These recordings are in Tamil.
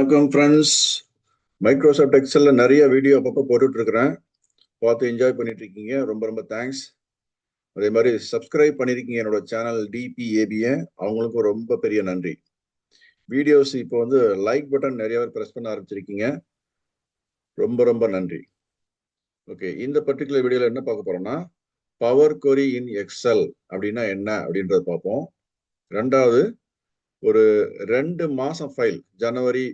வணக்கம் ஃப்ரெண்ட்ஸ். மைக்ரோசாஃப்ட் எக்ஸல்ல நிறைய வீடியோ அப்பப்போ போட்டுட்டு இருக்கிறேன். பார்த்து என்ஜாய் பண்ணிட்டு இருக்கீங்க. ரொம்ப ரொம்ப தேங்க்ஸ். அதே மாதிரி சப்ஸ்கிரைப் பண்ணியிருக்கீங்க என்னோட சேனல் டிபிஏபியை, அவங்களுக்கும் ரொம்ப பெரிய நன்றி. வீடியோஸ் இப்போ வந்து லைக் பட்டன் நிறைய பேர் ப்ரெஸ் பண்ண ஆரம்பிச்சிருக்கீங்க. ரொம்ப ரொம்ப நன்றி. ஓகே, இந்த பர்டிகுலர் வீடியோவில் என்ன பார்க்க போறோம்னா, பவர் கொரி இன் எக்ஸல் அப்படின்னா என்ன அப்படின்றத பார்ப்போம். ரெண்டாவது, ஒரு 2 மாசம் ஃபைல், ஜனவரி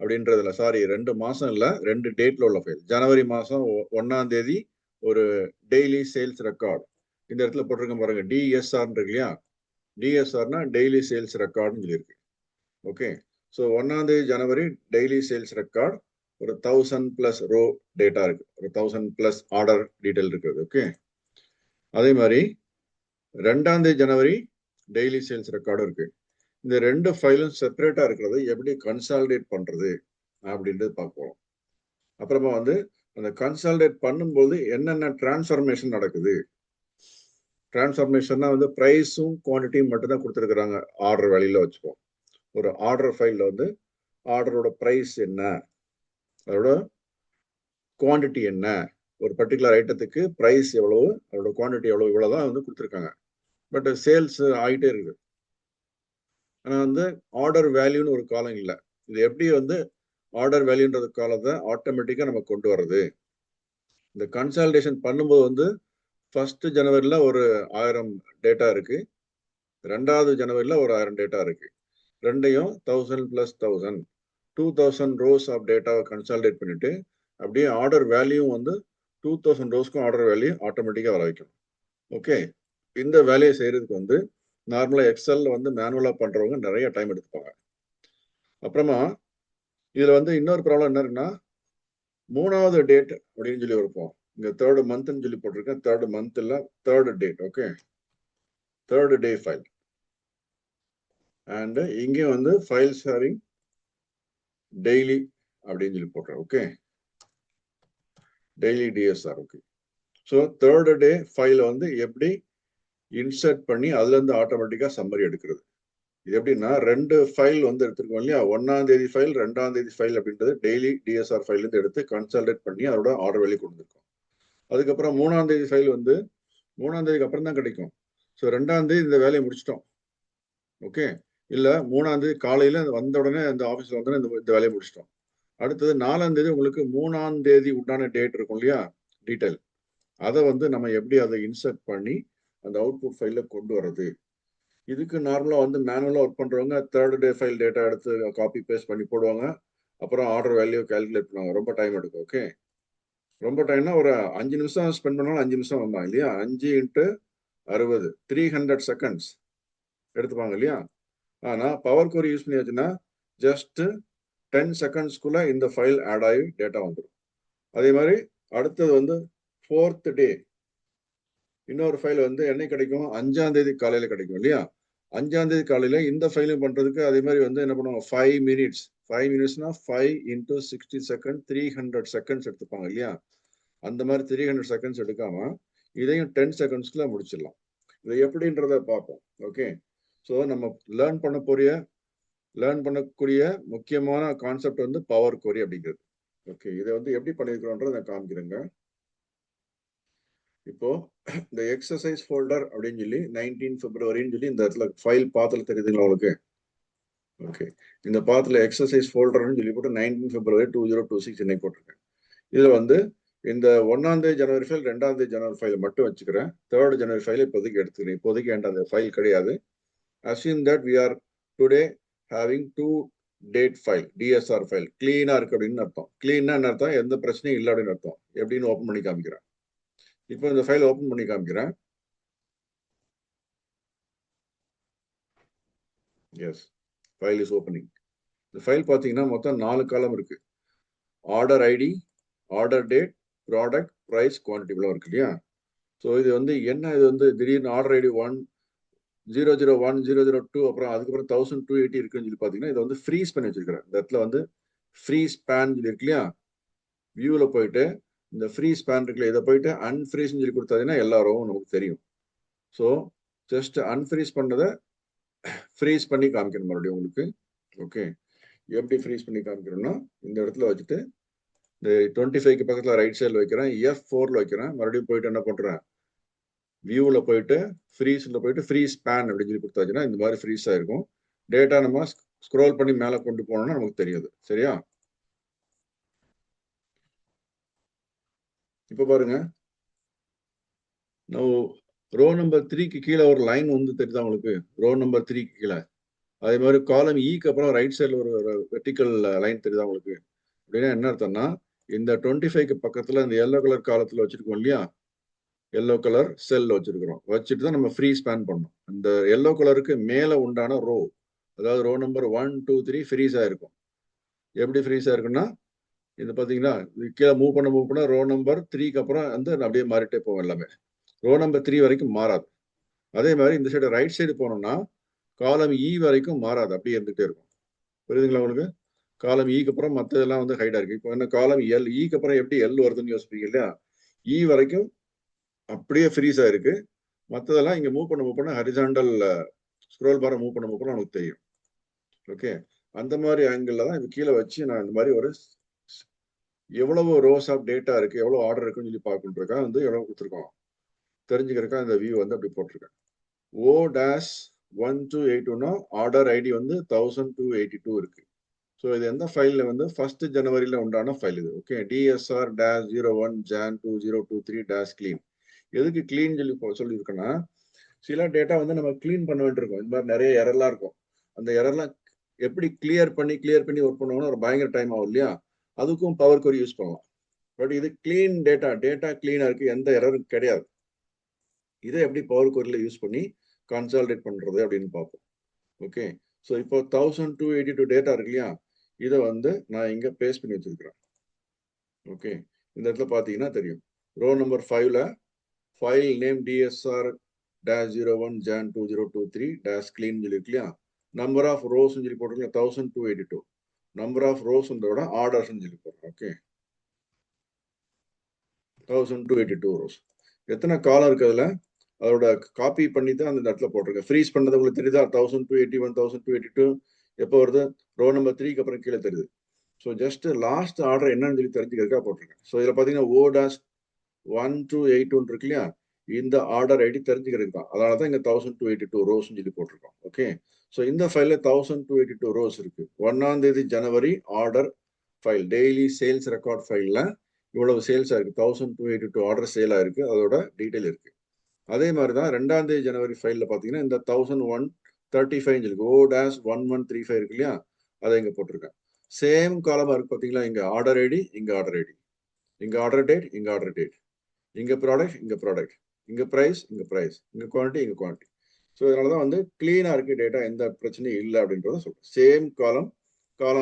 அப்படின்றதுல, சாரி 2 மாசம் இல்லை, 2 டேட்ல உள்ள ஃபைல். ஜனவரி மாசம் 1ஆம் தேதி ஒரு டெய்லி சேல்ஸ் ரெக்கார்ட், இந்த இடத்துல போட்டிருக்க பாருங்க, டிஎஸ்ஆர் இருக்கு இல்லையா, டிஎஸ்ஆர்னா டெய்லி சேல்ஸ் ரெக்கார்ட்னு சொல்லியிருக்கு. ஓகே, ஸோ 1ஆம் தேதி ஜனவரி டெய்லி சேல்ஸ் ரெக்கார்ட், ஒரு 1000+ ரோ டேட்டா இருக்கு, ஒரு 1000+ ஆர்டர் டீடைல் இருக்குது. ஓகே, அதே மாதிரி 2ஆம் தேதி ஜனவரி டெய்லி சேல்ஸ் ரெக்கார்டும் இருக்கு. இந்த 2 ஃபைலும் செப்பரேட்டா இருக்கிறது எப்படி கன்சாலிடேட் பண்றது அப்படின்றது பார்ப்போம். அப்புறமா வந்து அந்த கன்சாலிடேட் பண்ணும்போது என்னென்ன டிரான்ஸ்ஃபர்மேஷன் நடக்குது. டிரான்ஸ்ஃபர்மேஷன்னா வந்து ப்ரைஸும் குவான்டிட்டியும் மட்டும்தான் கொடுத்துருக்குறாங்க. ஆர்டர் வேலையில வச்சுப்போம். ஒரு ஆர்டர் ஃபைலில் வந்து ஆர்டரோட ப்ரைஸ் என்ன, அதோட குவான்டிட்டி என்ன, ஒரு பர்டிகுலர் ஐட்டத்துக்கு ப்ரைஸ் எவ்வளவு, அதோட குவான்டிட்டி எவ்வளவு, இவ்வளோதான் வந்து கொடுத்துருக்காங்க. பட் சேல்ஸ் ஆகிட்டே இருக்குது. ஆனால் வந்து ஆர்டர் வேல்யூன்னு ஒரு காலம் இல்லை. இது எப்படி வந்து ஆர்டர் வேல்யூன்றது காலத்தை ஆட்டோமேட்டிக்காக நம்ம கொண்டு வர்றது. இந்த கன்சாலிடேஷன் பண்ணும்போது வந்து 1 ஜனவரியில் ஒரு 1000 டேட்டா இருக்கு, 2வது ஜனவரியில் ஒரு 1000 டேட்டா இருக்கு. ரெண்டையும் 1000+1000 2000 ரோஸ் ஆஃப் டேட்டாவை கன்சாலிடேட் பண்ணிட்டு அப்படியே ஆர்டர் வேல்யூ வந்து 2000 ரோஸ்க்கும் ஆர்டர் வேல்யூ ஆட்டோமேட்டிக்காக வர வைக்கணும். ஓகே, இந்த வேலையை செய்யறதுக்கு வந்து நார்மலாக எக்ஸல்ல வந்து மேனுவலாக பண்றவங்க நிறைய டைம் எடுத்துப்பாங்க. அப்புறமா இதுல வந்து இன்னொரு ப்ராப்ளம் என்ன இருக்குன்னா, 3வது டேட் அப்படின்னு சொல்லி இருப்போம். இங்க 3rd மந்த்னு சொல்லி போட்டிருக்கேன். 3rd மந்த் இல்ல, 3rd date. Okay, 3rd day file. And இங்கே வந்து ஃபைல் ஷேரிங் டெய்லி அப்படின்னு சொல்லி போடுறேன். Okay, daily DSR. Okay, so 3rd day ஃபைல வந்து எப்படி இன்சர்ட் பண்ணி அதுல இருந்து ஆட்டோமேட்டிக்கா சம்மரி எடுக்கிறது. இது எப்படின்னா, 2 ஃபைல் வந்து எடுத்துருக்கோம் இல்லையா, 1ஆம் தேதி ஃபைல், 2ஆம் தேதி ஃபைல் அப்படின்றது டெய்லி டிஎஸ்ஆர் ஃபைல் இருந்து எடுத்து கன்சாலிடேட் பண்ணி அதோட ஆர்டர் வெளியே கொடுத்துருக்கோம். அதுக்கப்புறம் 3ஆம் தேதி ஃபைல் வந்து 3ஆம் தேதிக்கு அப்புறம் தான் கிடைக்கும். ஸோ 2ஆம் தேதி இந்த வேலையை முடிச்சிட்டோம். ஓகே, இல்லை 3ஆம் தேதி காலையில் வந்த உடனே அந்த ஆஃபீஸில் வந்தோடனே இந்த வேலையை முடிச்சிட்டோம். அடுத்தது 4ஆம் தேதி உங்களுக்கு 3ஆம் தேதி உண்டான டேட் இருக்கும் இல்லையா, டீட்டெயில், அதை வந்து நம்ம எப்படி அதை இன்சர்ட் பண்ணி அந்த அவுட்புட் ஃபைலில் கொண்டு வர்றது. இதுக்கு நார்மலாக வந்து மேனுவலாக ஒர்க் பண்ணுறவங்க 3rd டே ஃபைல் டேட்டா எடுத்து காப்பி பேஸ்ட் பண்ணி போடுவாங்க. அப்புறம் ஆர்டர் வேல்யூ கால்குலேட் பண்ணுவாங்க. ரொம்ப டைம் எடுக்கும். ஓகே, ரொம்ப டைம்னா ஒரு 5 நிமிஷம் ஸ்பெண்ட் பண்ணாலும் 5 நிமிஷம் வந்தான் இல்லையா, 5 × 60 300 செகண்ட்ஸ் எடுத்துப்பாங்க இல்லையா. ஆனால் பவர் கொரி யூஸ் பண்ணியாச்சுன்னா ஜஸ்ட் 10 செகண்ட்ஸ்க்குள்ள இந்த ஃபைல் ஆட் ஆகி டேட்டா வந்துடும். அதே மாதிரி அடுத்தது வந்து 4th டே இன்னொரு ஃபைல் வந்து என்னைக்கு கிடைக்கும், 5ஆம் தேதி காலையில் கிடைக்கும் இல்லையா. 5ஆம் தேதி காலையில் இந்த ஃபைலும் பண்ணுறதுக்கு அதே மாதிரி வந்து என்ன பண்ணுவாங்க, 5 மினிட்ஸ். 5 மினிட்ஸ்னா 5 × 60 செகண்ட் 300 செகண்ட்ஸ் எடுத்துப்பாங்க இல்லையா. அந்த மாதிரி 300 செகண்ட்ஸ் எடுக்காம இதையும் 10 செகண்ட்ஸ்ல முடிச்சிடலாம். இதை எப்படின்றத பார்ப்போம். ஓகே, ஸோ நம்ம லேர்ன் பண்ணக்கூடிய முக்கியமான கான்செப்ட் வந்து பவர் கொரி அப்படிங்கிறது. ஓகே, இதை வந்து எப்படி பண்ணியிருக்கிறோன்றதை நான் காமிக்கிறேங்க. இப்போ இந்த எக்ஸசைஸ் ஃபோல்டர் அப்படின்னு சொல்லி 19 பிப்ரவரின்னு சொல்லி இந்த இடத்துல ஃபைல் பாத்தில் தெரியுதுங்களா உங்களுக்கு. ஓகே, இந்த பாத்தில் எக்ஸசைஸ் ஃபோல்டர்னு சொல்லி போட்டு 19 பிப்ரவரி 2026 இன்னைக்கு போட்டிருக்கேன். இதில் வந்து இந்த 1ஆம் தேதி ஜனவரி ஃபைல், 2ஆம் தேதி ஜனவரி ஃபைல் மட்டும் வச்சுக்கிறேன். 3rd ஜனவரி ஃபைல் இப்போதைக்கு எடுத்துக்கிறேன். இப்போதைக்கு என்கிட்ட அந்த ஃபைல் கிடையாது. Assume that we are today having 2 date file, DSR file கிளீனாக இருக்கு அப்படின்னு அர்த்தம். கிளீனா என்ன அர்த்தம், எந்த பிரச்சனையும் இல்லை அப்படின்னு அர்த்தம். எப்படின்னு ஓப்பன் பண்ணி காமிக்கிறேன். இப்போ இந்த ஃபைல் ஓப்பன் பண்ணி காமிக்கிறேன். Yes, file is opening. இந்த ஃபைல் பார்த்தீங்கன்னா மொத்தம் 4 காலம் இருக்கு. Order ID, order date, product, price, quantity இவ்வளோ இருக்கு இல்லையா. ஸோ இது வந்து என்ன, இது வந்து திடீர்னு ஆர்டர் ஐடி 1001 002 அப்புறம் அதுக்கப்புறம் 1280 இருக்குன்னு சொல்லி பார்த்தீங்கன்னா இதை வந்து ஃப்ரீஸ் பண்ணி வச்சிருக்கிறேன். இந்த இடத்துல வந்து ஃப்ரீஸ் பேன் சொல்லி இருக்கு இல்லையா, வியூவில் போயிட்டு இந்த ஃப்ரீஸ் பேன் இருக்குல்ல, இதை போயிட்டு அன்ஃப்ரீஸ்ன்னு சொல்லி கொடுத்தாங்கன்னா எல்லாரும் நமக்கு தெரியும். ஸோ ஜஸ்ட் அன்ஃப்ரீஸ் பண்ணதை ஃப்ரீஸ் பண்ணி காமிக்கணும் மறுபடியும் உங்களுக்கு. ஓகே, எப்படி ஃப்ரீஸ் பண்ணி காமிக்கிறோம்னா இந்த இடத்துல வச்சுட்டு இந்த 25க்கு பக்கத்தில் ரைட் சைடில் வைக்கிறேன், F4ல வைக்கிறேன். மறுபடியும் போயிட்டு என்ன பண்ணுறேன், வியூவில் போயிட்டு ஃப்ரீஸில் போயிட்டு ஃப்ரீஸ் பேன் அப்படின்னு சொல்லி கொடுத்தாச்சுன்னா இந்த மாதிரி ஃப்ரீஸ் ஆயிருக்கும். டேட்டா நம்ம ஸ்க்ரோல் பண்ணி மேலே கொண்டு போனோம்னா நமக்கு தெரியாது. சரியா? இப்போ பாருங்க, நான் ரோ நம்பர் 3க்கு கீழே ஒரு லைன் வந்து தெரியுதா உங்களுக்கு? ரோ நம்பர் 3க்கு கீழே அதே மாதிரி காலம் ஈக்கு அப்புறம் ரைட் சைடில் ஒரு வெர்டிக்கல் லைன் தெரியுதா உங்களுக்கு? அப்படின்னா என்ன அர்த்தம்னா இந்த 25க்கு பக்கத்தில் இந்த எல்லோ கலர் காலத்தில் வச்சிருக்கோம் இல்லையா, எல்லோ கலர் செல் வச்சிருக்கிறோம், வச்சுட்டு தான் நம்ம ஃப்ரீ ஸ்பேன் பண்ணோம். அந்த எல்லோ கலருக்கு மேலே உண்டான ரோ, அதாவது ரோ நம்பர் 1 2 3 ஃப்ரீஸ் ஆயிருக்கும். எப்படி ஃப்ரீஸ் ஆயிருக்குன்னா இது பார்த்தீங்கன்னா கீழே மூவ் பண்ண ரோ நம்பர் 3க்கு அப்புறம் வந்து அப்படியே மாறிட்டே போவோம். எல்லாமே ரோ நம்பர் 3 வரைக்கும் மாறாது. அதே மாதிரி இந்த சைடு ரைட் சைடு போனோம்னா காலம் இ வரைக்கும் மாறாது, அப்படியே இருந்துகிட்டே இருக்கும். புரியுதுங்களா உங்களுக்கு? காலம் ஈக்கு அப்புறம் மற்றதெல்லாம் வந்து ஹைடா இருக்கு. இப்போ என்ன காலம் எல், ஈக்கு அப்புறம் எப்படி எல் வருதுன்னு யோசிப்பீங்க இல்லையா? இ வரைக்கும் அப்படியே ஃப்ரீஸ் ஆயிருக்கு. மற்றதெல்லாம் இங்க மூவ் பண்ண ஹரிசாண்டல் ஸ்க்ரோல் பாரை மூவ் பண்ண நமக்கு தெரியும். ஓகே, அந்த மாதிரி ஆங்கிள் தான் இது கீழே வச்சு நான் இந்த மாதிரி ஒரு எவ்வளவு ரோஸ் ஆஃப் டேட்டா இருக்கு, எவ்வளவு ஆர்டர் இருக்குன்னு சொல்லி பார்க்கணுன்றக்கா வந்து எவ்வளவு கொடுத்துருக்கோம் தெரிஞ்சுக்கிறக்கா இந்த வியூ வந்து அப்படி போட்டிருக்கேன். O-1282னா ஆர்டர் ஐடி வந்து 1282 இருக்கு. ஸோ இது எந்த ஃபைல்ல வந்து 1 ஜனவரியில் உண்டான ஃபைல் இது. Okay, DSR-01 Jan 2023 clean. எதுக்கு கிளீன் சொல்லியிருக்கேன்னா சில டேட்டா வந்து நம்ம கிளீன் பண்ண வேண்டியிருக்கும். இந்த மாதிரி நிறைய எரர்லாம் இருக்கும். அந்த எரர்லாம் எப்படி கிளியர் பண்ணி ஒர்க் பண்ணுவோம்னா ஒரு பயங்கர டைம் ஆகும் இல்லையா? அதுக்கும் பவர் கொரி யூஸ் பண்ணலாம். பட் இது கிளீன் டேட்டா கிளீனாக இருக்கு, எந்த எரரும் கிடையாது. இதை எப்படி பவர் கொரியில் யூஸ் பண்ணி கன்சாலிடேட் பண்றது அப்படின்னு பார்ப்போம். ஓகே, ஸோ இப்போ 1282 டேட்டா இருக்கு இல்லையா, இதை வந்து நான் இங்க பேஸ்ட் பண்ணி வச்சிருக்கிறேன். ஓகே, இந்த இடத்துல பார்த்தீங்கன்னா தெரியும். ரோ நம்பர் 5ல file name DSR-01 Jan 2023 clean சொல்லி இருக்கு இல்லையா, நம்பர் ஆஃப் ரோஸ் சொல்லி போட்டிருக்கீங்க 1282, நம்பர் ஆஃப் ரோஸ் ஆர்டர்ஸ் சொல்லி போடுறேன். Okay, 1282 rose. எத்தனை காலம் இருக்கு அதுல, அதோட காப்பி பண்ணி தான் அந்த இடத்துல போட்டிருக்கேன். ஃப்ரீஸ் பண்ணது உங்களுக்கு தெரியுதா? 1281 1282 எப்போ வருது? ரோ நம்பர் 3க்கு அப்புறம் கீழே தெரியுது. ஸோ ஜஸ்ட் லாஸ்ட் ஆர்டர் என்னன்னு சொல்லி தெரிஞ்சுக்கிறதுக்காக போட்டிருக்கேன். ஸோ இதில் பார்த்தீங்கன்னா O-1281 இருக்கு இல்லையா, இந்த ஆர்டர் ஐடி தெரிஞ்சுக்கிறதுக்கு தான். அதனால தான் இங்கே 1282 ரோஸ் சொல்லி போட்டிருக்கோம். ஓகே, ஸோ இந்த ஃபைலில் 1282 ரோஸ் இருக்கு. 1ஆம் தேதி ஜனவரி order file, daily sales record ஃபைலில் இவ்வளவு சேல்ஸ் ஆயிருக்கு, 1282 ஆர்டர் சேல் ஆயிருக்கு, அதோட டீட்டெயில் இருக்கு. அதே மாதிரி தான் 2ஆம் தேதி ஜனவரி ஃபைலில் பார்த்தீங்கன்னா இந்த 1135 இருக்கு, O-1135 இருக்கு இல்லையா, அதை இங்கே போட்டிருக்கேன். சேம் காலமா இருக்கு பார்த்தீங்களா, இங்க ஆர்டர் ஐடி, இங்க ஆர்டர் ஐடி, இங்க ஆர்டர் டேட், இங்க ஆர்டர் டேட், இங்க ப்ராடக்ட், இங்க ப்ராடக்ட், இங்க பிரைஸ், இங்க பிரைஸ், இங்க குவான்டிட்டி, இங்க குவான்டிட்டி. ஸோ இதனால தான் வந்து கிளீனா இருக்கு டேட்டா, எந்த பிரச்சனையும் இல்லை அப்படின்றத சொல்றேன். சேம் காலம்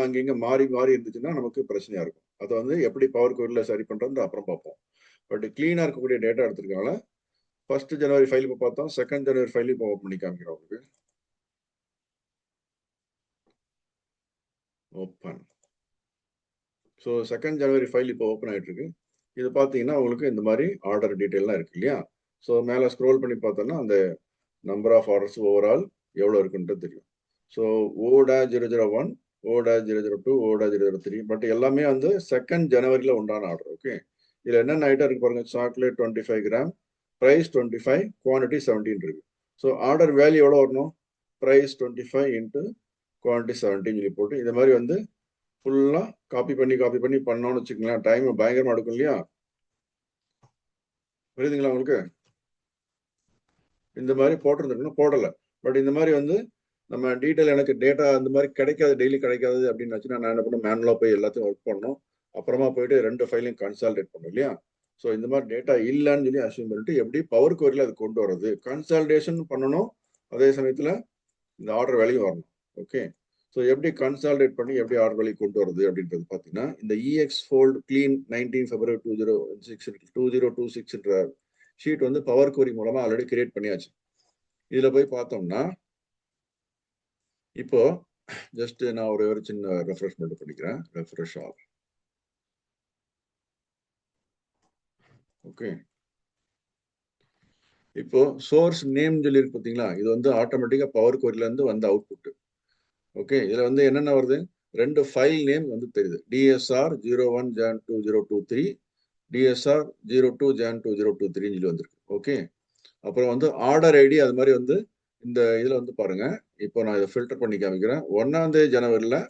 அங்கங்க மாறி இருந்துச்சுன்னா நமக்கு பிரச்சனையா இருக்கும். அதை வந்து எப்படி பவர் குவரியில் சரி பண்றது அப்புறம் பார்ப்போம். பட் கிளீனா இருக்கக்கூடிய டேட்டா எடுத்திருக்கனால 1 ஜனவரி ஃபைல் இப்போ பார்த்தோம், 2 ஜனவரி ஃபைல் இப்போ ஓப்பன் பண்ணி காமிக்கிறோம் உங்களுக்கு. ஓப்பன். ஸோ 2 ஜனவரி ஃபைல் இப்போ ஓப்பன் ஆகிட்டு இருக்கு. இது பார்த்தீங்கன்னா உங்களுக்கு இந்த மாதிரி ஆர்டர் டீட்டெயிலாம் இருக்கு இல்லையா. ஸோ மேலே ஸ்க்ரோல் பண்ணி பார்த்தோன்னா அந்த நம்பர் ஆஃப் ஆர்டர்ஸ் ஓவரால் எவ்வளோ இருக்குன்றது தெரியும். So O-001, O-002, O-003, but எல்லாமே வந்து 2 ஜனவரியில் உண்டான ஆர்டர். ஓகே, இதில் என்னென்ன ஐட்டம் இருக்கு பாருங்க. சாக்லேட் 25 கிராம், ப்ரைஸ் 25, குவான்டிட்டி 17 இருக்கு. ஸோ ஆர்டர் வேல்யூ எவ்வளோ வரணும்? ப்ரைஸ் 25 இன்ட்டு குவான்டிட்டி 17 சொல்லி போட்டு இந்த மாதிரி வந்து ஃபுல்லாக காப்பி பண்ணி பண்ணோம்னு வச்சுக்கோங்களேன், டைம் பயங்கரமாக எடுக்கும் இல்லையா. புரியுதுங்களா உங்களுக்கு? இந்த மாதிரி போட்டிருந்துருக்கணும், போடலை. பட் இந்த மாதிரி வந்து நம்ம டீட்டெயில் எனக்கு டேட்டா இந்த மாதிரி கிடைக்காது, டெய்லி கிடைக்காது அப்படின்னு வச்சுன்னா நான் என்ன பண்ணணும், மேனுவலாக போய் எல்லாத்தையும் ஒர்க் பண்ணணும். அப்புறமா போயிட்டு 2 ஃபைலையும் கன்சாலிடேட் பண்ணணும் இல்லையா. ஸோ இந்த மாதிரி டேட்டா இல்லைன்னு சொல்லி அசியூம் பண்ணிட்டு எப்படி பவர் குவரியில் அது கொண்டு வர்றது, கன்சாலிடேஷன் பண்ணணும், அதே சமயத்தில் இந்த ஆர்டர் வேலையும் வரணும். ஓகே, ஸோ எப்படி கன்சாலிடேட் பண்ணி எப்படி ஆர்டர் வேலையை கொண்டு வருது அப்படின்றது பார்த்தீங்கன்னா இந்த EXFold Clean 19 February 2026 ஷீட் வந்து பவர் குவரி மூலமா ஆல்ரெடி கிரியேட் பண்ணியாச்சு. இதுல போய் பார்த்தோம்னா இப்போ ஜஸ்ட் நான் ஒரு சின்ன ரெஃப்ரெஷ் மட்டும் பண்ணிக்கிறேன். Refresh all. ஓகே, இப்போ சோர்ஸ் நேம் சொல்லி பார்த்தீங்களா, இது வந்து ஆட்டோமேட்டிக்கா பவர் குவரில இருந்து வந்த அவுட்புட். ஓகே, இதுல வந்து என்னென்ன வருது, ரெண்டு ஃபைல் நேம் வந்து தெரியுது. DSR 01 Jan 2023, DSR 02 Jan 2023 சொல்லி வந்திருக்கு. ஓகே. அப்புறம் வந்து ஆர்டர் ஐடி அது மாதிரி வந்து இந்த இதுல வந்து பாருங்க. இப்போ நான் இதை ஃபில்டர் பண்ணி காமிக்கிறேன். 1ஆம் தேதி ஜனவரியில்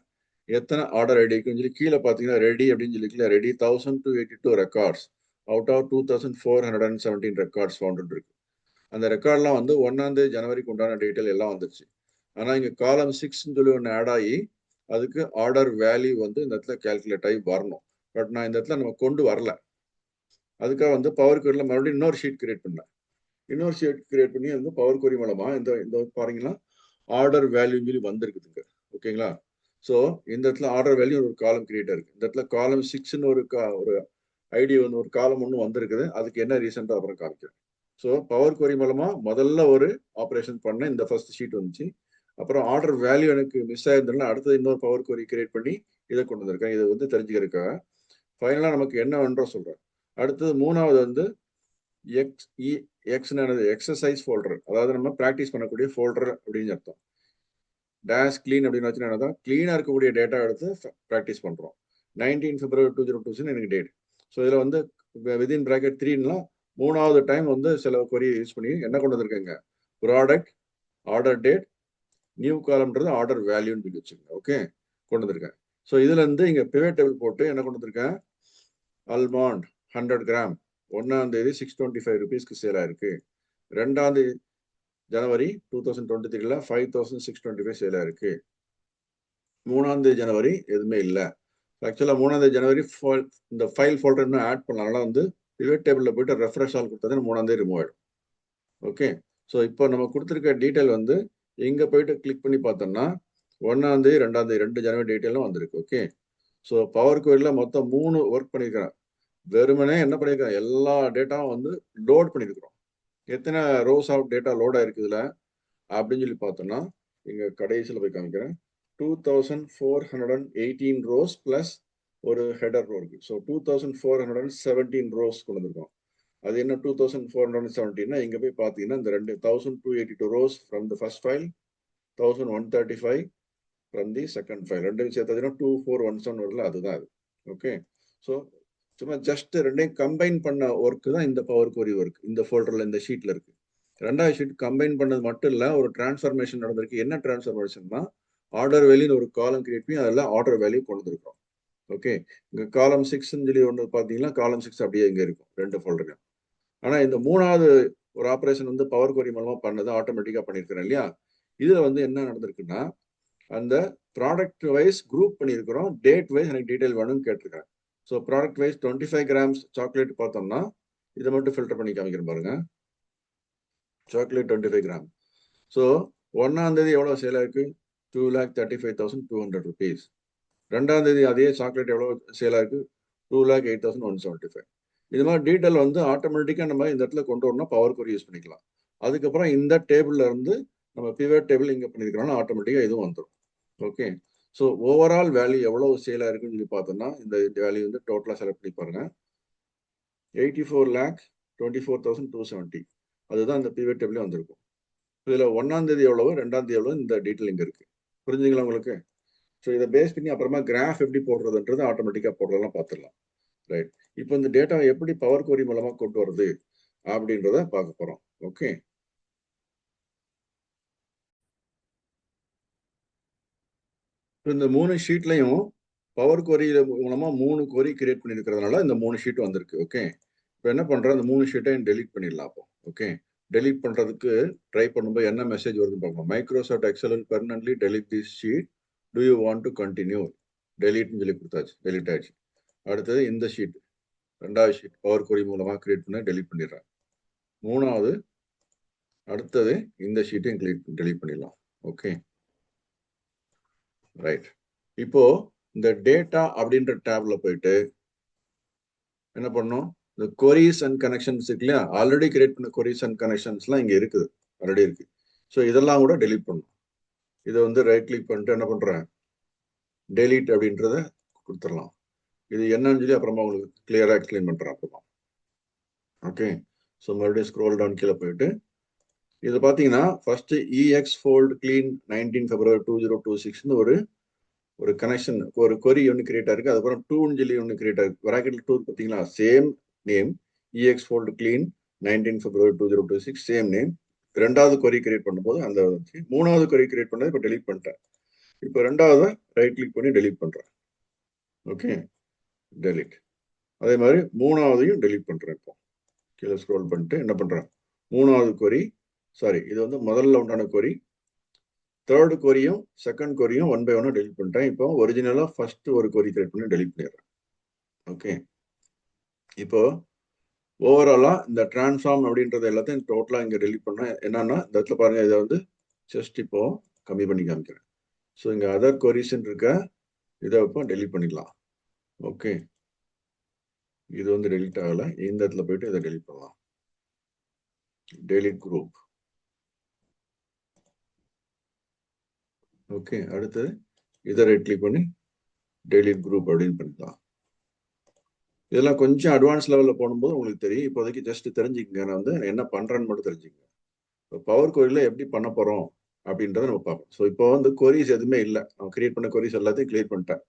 எத்தனை ஆர்டர் ஐடிக்குன்னு சொல்லி கீழே பார்த்தீங்கன்னா ரெடி அப்படின்னு சொல்லி ready 1282 records out of 2417 records found இருக்கு. அந்த ரெக்கார்ட்லாம் வந்து 1ஆம் தேதி ஜனவரிக்கு உண்டான டீட்டெயில் எல்லாம் வந்துருச்சு. ஆனால் இங்கே காலம் 6ன்னு சொல்லி ஒன்று ஆட் ஆகி அதுக்கு ஆர்டர் வேல்யூ வந்து இந்த இடத்துல கேல்குலேட் ஆகி வரணும். பட் நான் இந்த இடத்துல நம்ம கொண்டு வரல. அதுக்காக வந்து பவர் குவரியில் மறுபடியும் இன்னொரு ஷீட் கிரியேட் பண்ணேன். இன்னொரு ஷீட் கிரியேட் பண்ணி வந்து பவர் குவரி மூலமா இந்த பாருங்கன்னா ஆர்டர் வேல்யூ சொல்லி வந்திருக்குதுங்க. ஓகேங்களா? ஸோ இந்த இடத்துல ஆர்டர் வேல்யூ ஒரு காலம் கிரியேட் இருக்கு. இந்த இடத்துல காலம் 6ன்னு ஒரு ஐடி வந்து ஒரு காலம் ஒன்று வந்திருக்குது. அதுக்கு என்ன ரீசெண்டாக அப்புறம் காமிக்கிறேன். ஸோ பவர் குவரி மூலமா முதல்ல ஒரு ஆப்ரேஷன் பண்ண இந்த ஃபர்ஸ்ட் ஷீட் வந்துச்சு. அப்புறம் ஆர்டர் வேல்யூ எனக்கு மிஸ் ஆயிருந்ததுனால அடுத்தது இன்னொரு பவர் குவரி கிரியேட் பண்ணி இதை கொண்டு வந்திருக்கேன். இதை வந்து தெரிஞ்சுக்கிறதுக்காக ஃபைனலாக நமக்கு என்ன வேண்டோ சொல்றேன். அடுத்தது மூணாவது வந்து எக்ஸசைஸ் ஃபோல்டர், அதாவது நம்ம ப்ராக்டிஸ் பண்ணக்கூடிய ஃபோல்டர் அப்படின்னு அர்த்தம். டேஷ் கிளீன் அப்படின்னு வச்சுன்னா கிளீனாக இருக்கக்கூடிய டேட்டா எடுத்து ப்ராக்டிஸ் பண்ணுறோம். 19 February 2022 எனக்கு டேட். ஸோ இதில் வந்து விதின் ப்ராக்கெட் 3ன்னா மூணாவது டைம் வந்து சில கொரியை யூஸ் பண்ணி என்ன கொண்டு வந்திருக்கேங்க, ப்ராடக்ட் ஆர்டர் டேட் நியூ காலம்ன்றது ஆர்டர் வேல்யூன்னு சொல்லி வச்சுக்கோங்க. ஓகே, கொண்டு வந்திருக்கேன். ஸோ இதுல இருந்து இங்க பிவட் டேபிள் போட்டு என்ன கொண்டு வந்திருக்கேன், அல்மாண்ட் 100 கிராம் 1ஆம் தேதி 625 rupeesக்கு சேல் ஆயிருக்கு. 2ஆம் தேதி ஜனவரி 2023ல 5625 சேல் ஆயிருக்கு. 3ஆம் தேதி ஜனவரி எதுவுமே இல்லை. ஆக்சுவலா 3ஆம் தேதி ஜனவரி இந்த ஃபைல் ஃபோல்டர் இன்னும் ஆட் பண்ணனால வந்து பிவட் டேபிள்ல போயிட்டு ரெஃப்ரெஷ் ஆல் கொடுத்தது 3ஆம் தேதி ரிமூவ் ஆயிடும். ஓகே, ஸோ இப்போ நம்ம கொடுத்துருக்க டீட்டெயில் வந்து இங்க போயிட்டு கிளிக் பண்ணி பார்த்தோம்னா 1ஆம் தேதி 2ஆம் தேதி 2 ஜனவரி டீட்டெயிலும் வந்திருக்கு. ஓகே, ஸோ பவர் குவரியில மொத்தம் 3 ஒர்க் பண்ணியிருக்கிறேன். வெறுமனே என்ன பண்ணியிருக்கேன், எல்லா டேட்டாவும் வந்து லோட் பண்ணியிருக்கிறோம். எத்தனை ரோஸ் ஆஃப் டேட்டா லோட் ஆயிருக்கு இதுல அப்படின்னு சொல்லி பார்த்தோம்னா இங்க கடைசியில் போய் காமிக்கிறேன். 2418 ரோஸ் பிளஸ் ஒரு ஹெடர் ரோ இருக்கு. ஸோ 2417 ரோஸ் கொண்டு வந்திருக்கோம். அது என்ன 2417னா இங்க போய் பார்த்தீங்கன்னா இந்த 1282 rose from the first file, 1135 from the second file. ரெண்டையும் சேர்த்ததுன்னா 2417 வரல, அதுதான் அது. ஓகே, ஸோ சும்மா ஜஸ்ட் ரெண்டையும் கம்பைன் பண்ண ஒர்க் தான் இந்த பவர் குவரி ஒர்க். இந்த ஃபோல்டர்ல இந்த ஷீட்ல இருக்கு. ரெண்டாவது ஷீட் கம்பைன் பண்ணது மட்டும் இல்ல, ஒரு டிரான்ஸ்ஃபர்மேஷன் நடந்திருக்கு. என்ன டிரான்ஸ்ஃபர்மேஷன்னா ஆர்டர் வேல்யூன்னு ஒரு காலம் கிரியேட் பண்ணி அதில் ஆர்டர் வேல்யூ கொண்டு வந்துருக்கோம். ஓகே, இங்க காலம் 6ன்னு சொல்லி ஒன்று பார்த்தீங்கன்னா காலம் 6 அப்படியே இங்க இருக்கும் ரெண்டு ஃபோல்டருக்கும். ஆனா இந்த மூணாவது ஒரு ஆப்ரேஷன் வந்து பவர் குவரி மூலமா பண்ணது ஆட்டோமேட்டிக்கா பண்ணியிருக்கிறேன் இல்லையா. இதுல வந்து என்ன நடந்திருக்குன்னா அந்த ப்ராடக்ட் வைஸ் குரூப் பண்ணியிருக்கிறோம், டேட் வைஸ் எனக்கு டீடைல் வேணும்னு கேட்டிருக்கேன். So product wise 25 grams chocolate பார்த்தோம்னா இதை மட்டும் ஃபில்டர் பண்ணி காமிக்கிறேன் பாருங்க. Chocolate 25 gram. ஸோ 1ஆம் தேதி எவ்வளோ சேல் ஆயிருக்கு, 2,35,200 rupees. 2ஆம் தேதி அதே சாக்லேட் எவ்வளோ சேல் ஆயிருக்கு, 2,08,175. இது மாதிரி டீட்டெயில் வந்து ஆட்டோமேட்டிக்காக நம்ம இந்த இடத்துல கொண்டு வரணும், பவர் குவரி யூஸ் பண்ணிக்கலாம். அதுக்கப்புறம் இந்த டேபிள்ல இருந்து நம்ம பிவட் டேபிள் இங்கே பண்ணியிருக்கிறோம்னா ஆட்டோமேட்டிக்காக இதுவும் வந்துடும். ஓகே, ஸோ ஓவரால் வேல்யூ எவ்வளவு சேல் ஆயிருக்குன்னு சொல்லி பார்த்தோம்னா இந்த வேல்யூ வந்து டோட்டலாக செலக்ட் பண்ணி பாருங்க, 84,24,270. அதுதான் இந்த பிவட் டேபிளே வந்திருக்கும். இதில் 1ஆம் தேதி எவ்வளவு 2ஆம் தேதி எவ்வளவு இந்த டீட்டெயில் இங்கே இருக்கு. புரிஞ்சுங்களா உங்களுக்கு? ஸோ இதை பேஸ் பண்ணி அப்புறமா கிராஃப் எப்படி போடுறதுன்றது ஆட்டோமேட்டிக்காக போடுறதெல்லாம் பார்த்துடலாம். ரைட், இப்போ இந்த டேட்டா எப்படி பவர் குவரி மூலமா கொண்டு வருது அப்படின்றத பார்க்க போறோம். ஓகே, இந்த 3 ஷீட்லையும் பவர் குவரி மூலமா 3 குவரி கிரியேட் பண்ணிருக்கிறதுனால இந்த 3 ஷீட் வந்திருக்கு. ஓகே, இப்போ என்ன பண்றேன், இந்த 3 ஷீட்டையும் டெலீட் பண்ணிடலாம். அப்போ ஓகே, டெலீட் பண்றதுக்கு ட்ரை பண்ணும்போது என்ன மெசேஜ் வருதுன்னு பார்க்கலாம். Microsoft Excel permanently delete this sheet, do you want to continue, டெலீட்னு சொல்லி கொடுத்தாச்சு, டெலீட் ஆயிடுச்சு. அடுத்தது இந்த ஷீட், 2வது ஷீட் பவர் குவரி மூலமா கிரியேட் பண்ண டெலீட் பண்ணிடுறேன். 3வது அடுத்தது இந்த ஷீட்டையும் டெலீட் பண்ணிடலாம். Okay, right. இப்போ இந்த டேட்டா அப்படின்ற டேப்ல போயிட்டு என்ன பண்ணணும், இந்த கொரிஸ் அண்ட் கனெக்ஷன்ஸ் இருக்கு இல்லையா, ஆல்ரெடி கிரியேட் பண்ண கொரிஸ் அண்ட் கனெக்ஷன்ஸ்லாம் இங்க இருக்குது, ஆல்ரெடி இருக்கு. ஸோ இதெல்லாம் கூட டெலீட் பண்ணணும். இதை வந்து ரைட் கிளிக் பண்ணிட்டு என்ன பண்றேன், டெலீட் அப்படின்றத கொடுத்துடலாம். இது என்னன்னு சொல்லி அப்புறமா உங்களுக்கு கிளியரா எக்ஸ்பிளைன் பண்றேன் அப்புறமா. ஓகே, ஸோ மறுபடியும் ஸ்க்ரோல் டவுன் கீழே போயிட்டு இது பார்த்தீங்கன்னா first EX fold clean 19 February 2026 ஒரு ஒரு கனெக்ஷன் ஒரு கொரி ஒன்று கிரியேட் ஆயிருக்கு, அதுக்கப்புறம் டூன்னு சொல்லி ஒன்று கிரியேட் ஆயிருக்கு. ப்ராக்கெட்ல டூ பார்த்தீங்களா, same name EX fold clean 19 February 2026 same name. ரெண்டாவது கொரி கிரியேட் பண்ணும்போது அந்த வந்துச்சு. மூணாவது கொரி கிரியேட் பண்ணது இப்போ டெலிட் பண்ணிட்டேன். இப்போ ரெண்டாவது ரைட் கிளிக் பண்ணி டெலிட் பண்றேன். Okay, delete. அதே மாதிரி மூணாவதையும் டெலிட் பண்றேன். இப்போ கீழே ஸ்க்ரோல் பண்ணிட்டு என்ன பண்றேன், மூணாவது கொரி, சாரி இது வந்து முதல்ல உண்டான கொரி, தேர்டு கொரியும் செகண்ட் கொரியும் 1 by 1 டெலிட் பண்ணிட்டேன். இப்போ ஒரிஜினலா ஃபர்ஸ்ட் ஒரு கொரி கிரியேட் பண்ணி டெலிட் பண்ணிடுறேன். ஓகே, இப்போ ஓவராலா இந்த டிரான்ஸ்ஃபார்ம் அப்படின்றது எல்லாத்தையும் டோட்டலா இங்க டெலிட் பண்ண என்னன்னா, இந்த இடத்துல பாருங்க, இதை வந்து ஜஸ்ட் இப்போ கம்மி பண்ணி காமிக்கிறேன். ஸோ இங்க அதர் கொரிஸ் இருக்க இதை இப்போ டெலிட் பண்ணிடலாம். ஓகே, இது வந்து டெலிட் ஆகல. இந்த இடத்துல போயிட்டு இதை டெலிட் பண்ணலாம். Delete group. ஓகே, அடுத்து இதை ரைட் கிளிக் பண்ணி டெலிட் குரூப் அப்படின்னு பண்ணிக்கலாம். இதெல்லாம் கொஞ்சம் அட்வான்ஸ் லெவலில் போகும்போது உங்களுக்கு தெரியும். இப்போதைக்கு ஜஸ்ட் தெரிஞ்சுக்கங்க, நான் வந்து என்ன பண்றேன்னு மட்டும் தெரிஞ்சுக்கங்க. இப்போ பவர் கொரியில எப்படி பண்ண போறோம் அப்படின்றத நம்ம பார்ப்போம். ஸோ இப்போ வந்து கொரிஸ் எதுவுமே இல்லை, நான் கிரியேட் பண்ண கொரிஸ் எல்லாத்தையும் கிளியர் பண்ணிட்டேன்.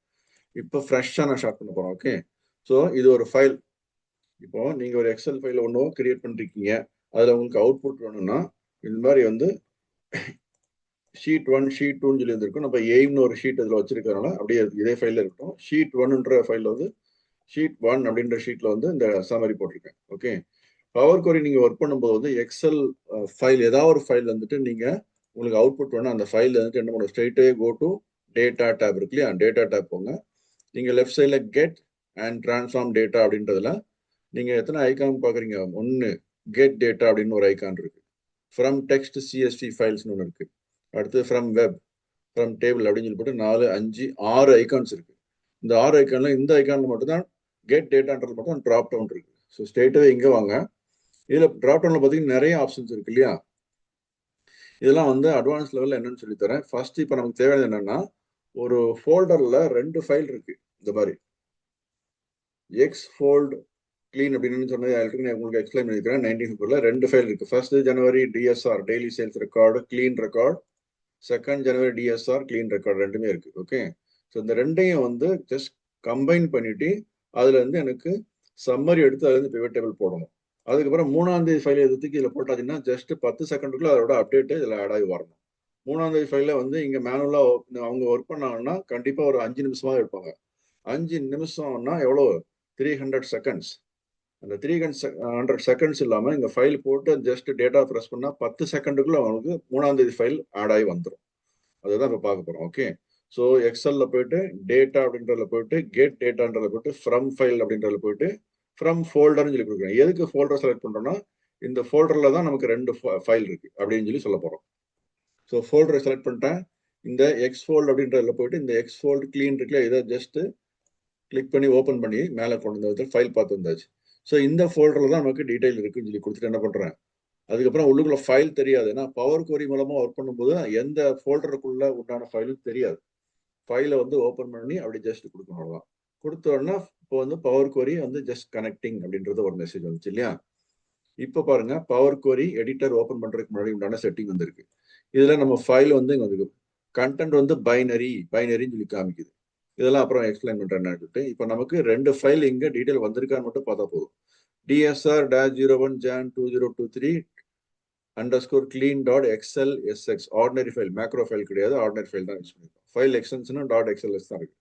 இப்போ ஃப்ரெஷ்ஷாக நான் ஸ்டார்ட் பண்ண போறேன். ஓகே, ஸோ இது ஒரு ஃபைல். இப்போ நீங்க ஒரு எக்ஸல் ஃபைல ஒன்றும் கிரியேட் பண்ணிருக்கீங்க, அதுல உங்களுக்கு அவுட்புட் வேணும்னா இந்த மாதிரி வந்து ஷீட் 1 ஷீட் 2 சொல்லி இருந்திருக்கும். நம்ம எய்ம்னு ஒரு ஷீட் இதில் வச்சிருக்கிறதுனால அப்படியே இதே ஃபைலில் இருக்கட்டும். ஷீட் 1ன்ற ஃபைலில் வந்து ஷீட் 1 அப்படின்ற ஷீட்ல வந்து இந்த சம்மரி போட்டிருக்கேன். ஓகே, பவர் கொரி நீங்க ஒர்க் பண்ணும்போது வந்து எக்ஸல் ஃபைல் ஏதாவது ஒரு ஃபைல் வந்துட்டு நீங்க உங்களுக்கு அவுட்புட் வேணும், அந்த ஃபைல் வந்துட்டு என்ன பண்ணும், ஸ்ட்ரெயிட்டே கோ டு டேட்டா டேப் இருக்கு இல்லையா, டேட்டா டேப் போங்க. நீங்க லெஃப்ட் சைட்ல கெட் அண்ட் டிரான்ஸ்ஃபார்ம் டேட்டா அப்படின்றதுல நீங்க எத்தனை ஐக்கான் பாக்குறீங்க, ஒன்னு கெட் டேட்டா அப்படின்னு ஒரு ஐக்கான் இருக்கு. ஃப்ரம் டெக்ஸ்ட் CSV ஃபைல்ஸ்னு ஒன்று இருக்கு. அடுத்து ஃப்ரம் வெப், ஃப்ரம் டேபிள் அப்படின்னு சொல்லி போட்டு 4 5 6 ஐக்கான்ஸ் இருக்கு. இந்த 6 ஐக்கான்ல இந்த ஐக்கான்ல மட்டும் தான் கெட் டேட்டான்றது மட்டும் ட்ராப் டவுன் இருக்கு. ஸோ ஸ்ட்ரெயிட்டாவே இங்க வாங்க. இதுல ட்ராப் டவுன்ல பாத்தீங்கன்னா நிறைய ஆப்ஷன்ஸ் இருக்கு இல்லையா. இதெல்லாம் வந்து அட்வான்ஸ் லெவல்ல என்னன்னு சொல்லி தரேன். ஃபர்ஸ்ட் இப்போ நமக்கு தேவையானது என்னன்னா, ஒரு ஃபோல்டர்ல 2 ஃபைல் இருக்கு. இந்த மாதிரி எக்ஸ் ஃபோல்ட் கிளீன் அப்படின்னு சொன்னது ஆல்ரெடி உங்களுக்கு எக்ஸ்பிளைன் பண்ணிருக்கிறேன். 19 February 2 ஃபைல் இருக்கு. ஃபர்ஸ்ட் ஜனவரி DSR daily sales record clean record, second ஜனவரி DSR கிளீன் ரெக்கார்ட் ரெண்டுமே இருக்கு. ஓகே, ஸோ இந்த ரெண்டையும் வந்து ஜஸ்ட் கம்பைன் பண்ணிட்டு அதுல இருந்து எனக்கு சம்மரி எடுத்து அதுல இருந்து பிவட் டேபிள் போடணும். அதுக்கப்புறம் 3ஆம் தேதி ஃபைல் எதுக்கு இதுல போட்டாச்சுன்னா ஜஸ்ட் 10 செகண்டுக்குள்ள அதோட அப்டேட் இதுல ஆட் ஆகி வரணும். 3ஆம் தேதி ஃபைல வந்து இங்க மேனுவலா அவங்க ஒர்க் பண்ணாங்கன்னா கண்டிப்பா ஒரு 5 நிமிஷமா எடுப்பாங்க. 5 நிமிஷம்னா எவ்வளவு, 300 செகண்ட்ஸ். அந்த 300 செகண்ட்ஸ் இல்லாம இங்க ஃபைல் போட்டு ஜஸ்ட் டேட்டா ப்ரெஸ் பண்ணா 10 செகண்டுக்குள்ள அவங்களுக்கு 3ஆம் தேதி ஃபைல் ஆட் ஆகி வந்துடும். அதுதான் இப்போ பார்க்க போறோம். ஓகே, ஸோ எக்ஸல்ல போயிட்டு டேட்டா அப்படின்றதுல போயிட்டு கெட் டேட்டான்றதுல போயிட்டு ஃப்ரம் ஃபைல் அப்படின்றதுல போயிட்டு ஃப்ரம் ஃபோல்டர்னு சொல்லி கொடுக்குறேன். எதுக்கு ஃபோல்டர் செலக்ட் பண்றோம்னா இந்த ஃபோல்டர்ல தான் நமக்கு 2 ஃபைல் இருக்கு அப்படின்னு சொல்லி சொல்ல போறோம். ஸோ ஃபோல்டரை செலக்ட் பண்ணிட்டேன். இந்த எக்ஸ் ஃபோல்ட் அப்படின்றதுல போயிட்டு இந்த எக்ஸ் ஃபோல்ட் கிளீன் இருக்குல்ல, இதை ஜஸ்ட் கிளிக் பண்ணி ஓப்பன் பண்ணி மேலே கொண்டு வந்து ஃபைல் பார்த்து வந்தாச்சு. ஸோ இந்த ஃபோல்டர்ல தான் நமக்கு டீடைல் இருக்குன்னு சொல்லி கொடுத்துட்டு என்ன பண்றேன், அதுக்கப்புறம் உள்ளுக்குள்ள ஃபைல் தெரியாது. ஏன்னா பவர் கொரி மூலமா ஒர்க் பண்ணும்போது எந்த ஃபோல்டருக்குள்ள உண்டான ஃபைலும் தெரியாது. ஃபைலை வந்து ஓப்பன் பண்ணி அப்படி ஜஸ்ட் கொடுக்கணும், அவ்வளோதான். கொடுத்த உடனே இப்போ வந்து பவர் கொரி வந்து ஜஸ்ட் கனெக்டிங் அப்படின்றது ஒரு மெசேஜ் வந்துச்சு இல்லையா. இப்போ பாருங்க, பவர் கொரி எடிட்டர் ஓப்பன் பண்றதுக்கு முன்னாடி உண்டான செட்டிங் வந்திருக்கு. இதுல நம்ம ஃபைல் வந்து இங்க வந்து கண்டென்ட் வந்து பைனரின்னு சொல்லி காமிக்குது. இதெல்லாம் அப்புறம் எக்ஸ்பிளைன் பண்றேன். இப்போ நமக்கு 2 ஃபைல் இங்க டீடைல் வந்திருக்கான்னு மட்டும் பார்த்தா போதும். DSR-01 Jan 2023 underscore clean dot XL SX ordinary file, macro file கிடையாது, ஆர்டினரி ஃபைல் தான் யூஸ் பண்ணிருக்கோம். ஃபைல் எக்ஸ்டென்ஷனும் டாட் எக்ஸ்எல்எஸ் தான் இருக்கு.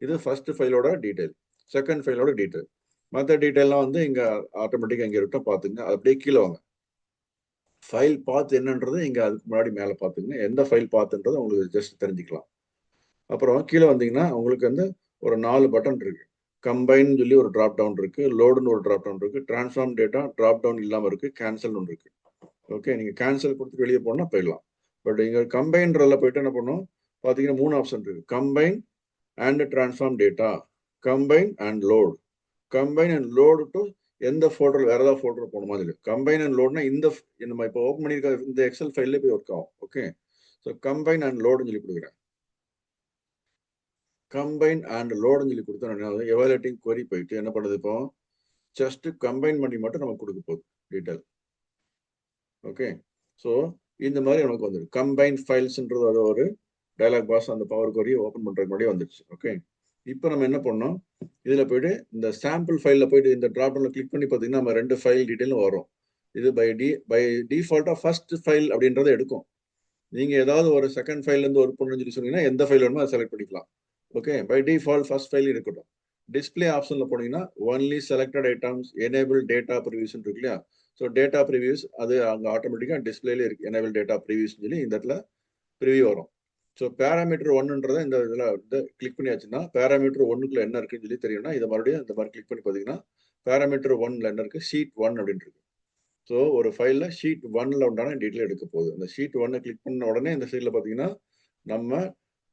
இது ஃபர்ஸ்ட் ஃபைலோட டீடைல், செகண்ட் ஃபைலோட டீடைல். மற்ற டீடைல்லாம் வந்து இங்க ஆட்டோமேட்டிக்கா இங்க இருக்கட்டும், பாத்துங்க. அப்படியே கீழே வாங்க, ஃபைல் பாத் என்னன்றது இங்க அதுக்கு முன்னாடி மேல பாத்துங்க. எந்த ஃபைல் பாத்துன்றது உங்களுக்கு ஜஸ்ட் தெரிஞ்சுக்கலாம். அப்புறம் கீழே வந்தீங்கன்னா உங்களுக்கு வந்து ஒரு 4 பட்டன் இருக்கு. கம்பைன் சொல்லி ஒரு டிராப் டவுன் இருக்கு, லோடுன்னு ஒரு டிராப் டவுன் இருக்கு, டிரான்ஸ்ஃபார்ம் டேட்டா டிராப் டவுன் இல்லாம இருக்கு, கேன்சல் ஒன்று இருக்கு. ஓகே, நீங்க கேன்சல் கொடுத்து வெளியே போனா போயிடலாம். பட் இங்க கம்பைன்ல போயிட்டு என்ன பண்ணும் பாத்தீங்கன்னா 3 ஆப்ஷன் இருக்கு. Combine and transform data, combine and load. Combine and load to எந்த ஃபோல்டர், வேற ஏதாவது ஃபோல்டர் போகணுமா இல்லை. கம்பைன் அண்ட் லோட்னா இந்த நம்ம இப்போ ஓப்பன் பண்ணியிருக்க இந்த எக்ஸல் ஃபைல்ல போய் ஒர்க் ஆகும். ஓகே, ஸோ கம்பைன் அண்ட் லோடுன்னு சொல்லி கொடுக்குறேன். கம்பைன் அண்ட் லோடுன்னு சொல்லி கொடுத்தோம்னா எவாலுவேட்டிங் கொரி போயிட்டு என்ன பண்ணுது, இப்போ ஜஸ்ட் கம்பைன் பண்ணி மட்டும் நமக்கு கொடுக்க போகுது டீட்டெயில். ஓகே, ஸோ இந்த மாதிரி நமக்கு வந்துடும். கம்பைன் ஃபைல்ஸ்ன்றது அது ஒரு டயலாக் பாக்ஸ் அந்த பவர் கொரியை ஓப்பன் பண்ணுறதுக்கு முன்னாடி வந்துடுச்சு. ஓகே, இப்போ நம்ம என்ன பண்ணோம், இதில் போய்ட்டு இந்த சாம்பிள் ஃபைலில் போய்ட்டு இந்த ட்ராப்டவுனில் கிளிக் பண்ணி பார்த்தீங்கன்னா நம்ம 2 ஃபைல் டீட்டெயிலும் வரும். இது பை டிஃபால்ட்டாக ஃபர்ஸ்ட் ஃபைல் அப்படின்றத எடுக்கும். நீங்கள் ஏதாவது ஒரு செகண்ட் ஃபைல்லேருந்து ஒர்க் பண்ணணும்னு சொல்லி சொன்னீங்கன்னா எந்த ஃபைல் வேணுமோ அதை செலக்ட் பண்ணிக்கலாம். Okay, by default first file இருக்கட்டும். டிஸ்பிளே ஆப்ஷனில் போனீங்கன்னா only selected items enable data previews இருக்கு இல்லையா? ஸோ டேட்டா ப்ரிவியூஸ் அது அங்கே ஆட்டோமேட்டிக்காக டிஸ்பிளேல இருக்கு. எனேபிள் டேட்டா ப்ரிவியூஸ் சொல்லி இந்த இடத்துல ப்ரிவியூ வரும். ஸோ பேராமீட்டர் 1ன்றதை இந்த இதில் வந்து கிளிக் பண்ணியாச்சுன்னா பேராமீட்டர் 1க்குள்ள என்ன இருக்குன்னு சொல்லி தெரியும்னா இதை மறுபடியும் இந்த மாதிரி கிளிக் பண்ணி பார்த்தீங்கன்னா பேராமீட்டர் 1ல என்ன இருக்கு, ஷீட் 1 அப்படின்னு இருக்கு. ஸோ ஒரு ஃபைலில் ஷீட் 1ல உண்டான டீட்டெயில் எடுக்க போகுது. அந்த ஷீட் 1 கிளிக் பண்ண உடனே இந்த சைடில் பார்த்தீங்கன்னா நம்ம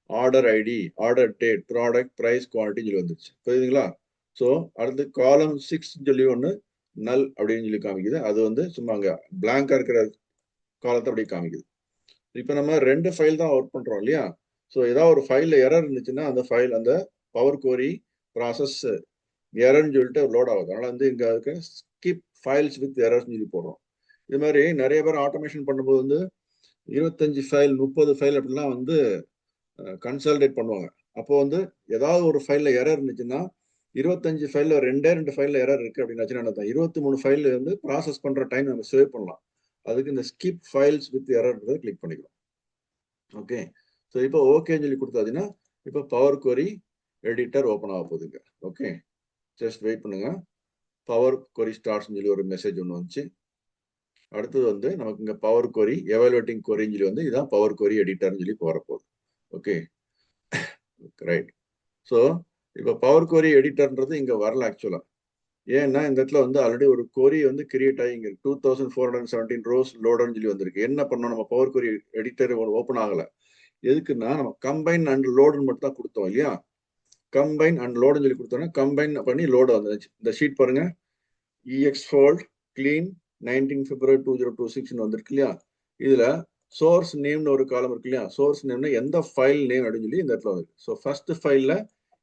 order ID, order date, product, price, quantity சொல்லி வந்துருச்சு. புரியுதுங்களா? ஸோ அடுத்து காலம் 6 சொல்லி ஒன்று நல் அப்படின்னு சொல்லி காமிக்குது. அது வந்து சும்மா அங்கே பிளாங்கா இருக்கிற காலத்தை அப்படி காமிக்குது. இப்போ நம்ம 2 ஃபைல் தான் ஒர்க் பண்றோம் இல்லையா? ஸோ ஏதாவது ஒரு ஃபைல்ல எரர் இருந்துச்சுன்னா அந்த ஃபைல் அந்த பவர் கோரி ப்ராசஸ் எரர்னு சொல்லிட்டு லோட் ஆகுது. அதனால வந்து இங்க அதுக்கு ஸ்கிப் ஃபைல்ஸ் வித் எரர்ஸ் சொல்லி போடுறோம். இது மாதிரி நிறைய பேர் ஆட்டோமேஷன் பண்ணும்போது வந்து 25 ஃபைல் 30 ஃபைல் அப்படிலாம் வந்து கன்சாலிடேட் பண்ணுவாங்க. அப்போ வந்து ஏதாவது ஒரு ஃபைல்ல எரர் இருந்துச்சுன்னா 25 ஃபைல்ல 2 ஃபைல்ல எரர் இருக்கு அப்படின்னு 23 ஃபைல் வந்து ப்ராசஸ் பண்ற டைம் நம்ம சேவ் பண்ணலாம். அதுக்கு இந்த skip files with error click பண்ணிக்கலாம். ஓகே, ஸோ இப்போ ஓகேன்னு சொல்லி கொடுத்தாச்சுன்னா இப்போ பவர் கொரி எடிட்டர் ஓப்பன் ஆக போகுதுங்க. ஓகே, ஜஸ்ட் வெயிட் பண்ணுங்க. பவர் கொரி ஸ்டார்ட்ஸ்னு சொல்லி ஒரு மெசேஜ் ஒன்று வந்துச்சு. அடுத்தது வந்து நமக்கு இங்கே பவர் கொரி எவாலுவேட்டிங் கொரின்னு சொல்லி வந்து இதான் பவர் கொரி எடிட்டர்னு சொல்லி வரப்போகுது. Okay, right. ஸோ இப்போ பவர் கொரி எடிட்டர்ன்றது இங்கே வரல ஆக்சுவலாக. ஏன்னா இந்த இடத்துல வந்து ஆல்ரெடி ஒரு கொரி வந்து கிரியேட் ஆகி இங்கே 2417 ரோஸ் லோடர்னு சொல்லி வந்திருக்கு. என்ன பண்ணோம், நம்ம பவர் கொரி எடிட்டர் ஓப்பன் ஆகலை. எதுக்குன்னா நம்ம கம்பைன் அண்ட் லோடுன்னு மட்டும் தான் கொடுத்தோம் இல்லையா? கம்பைன் அண்ட் லோடுன்னு சொல்லி கொடுத்தோம்னா கம்பைன் பண்ணி லோடு வந்துச்சு. இந்த ஷீட் பாருங்க, EXFold clean 19 February 2026 வந்திருக்கு இல்லையா? இதுல சோர்ஸ் நேம்னு ஒரு காலம் இருக்கு இல்லையா? சோர்ஸ் நேம்னா எந்த ஃபைல் நேம் அப்படின்னு சொல்லி இந்த இடத்துல வந்துருக்கு. ஸோ ஃபர்ஸ்ட் ஃபைல்ல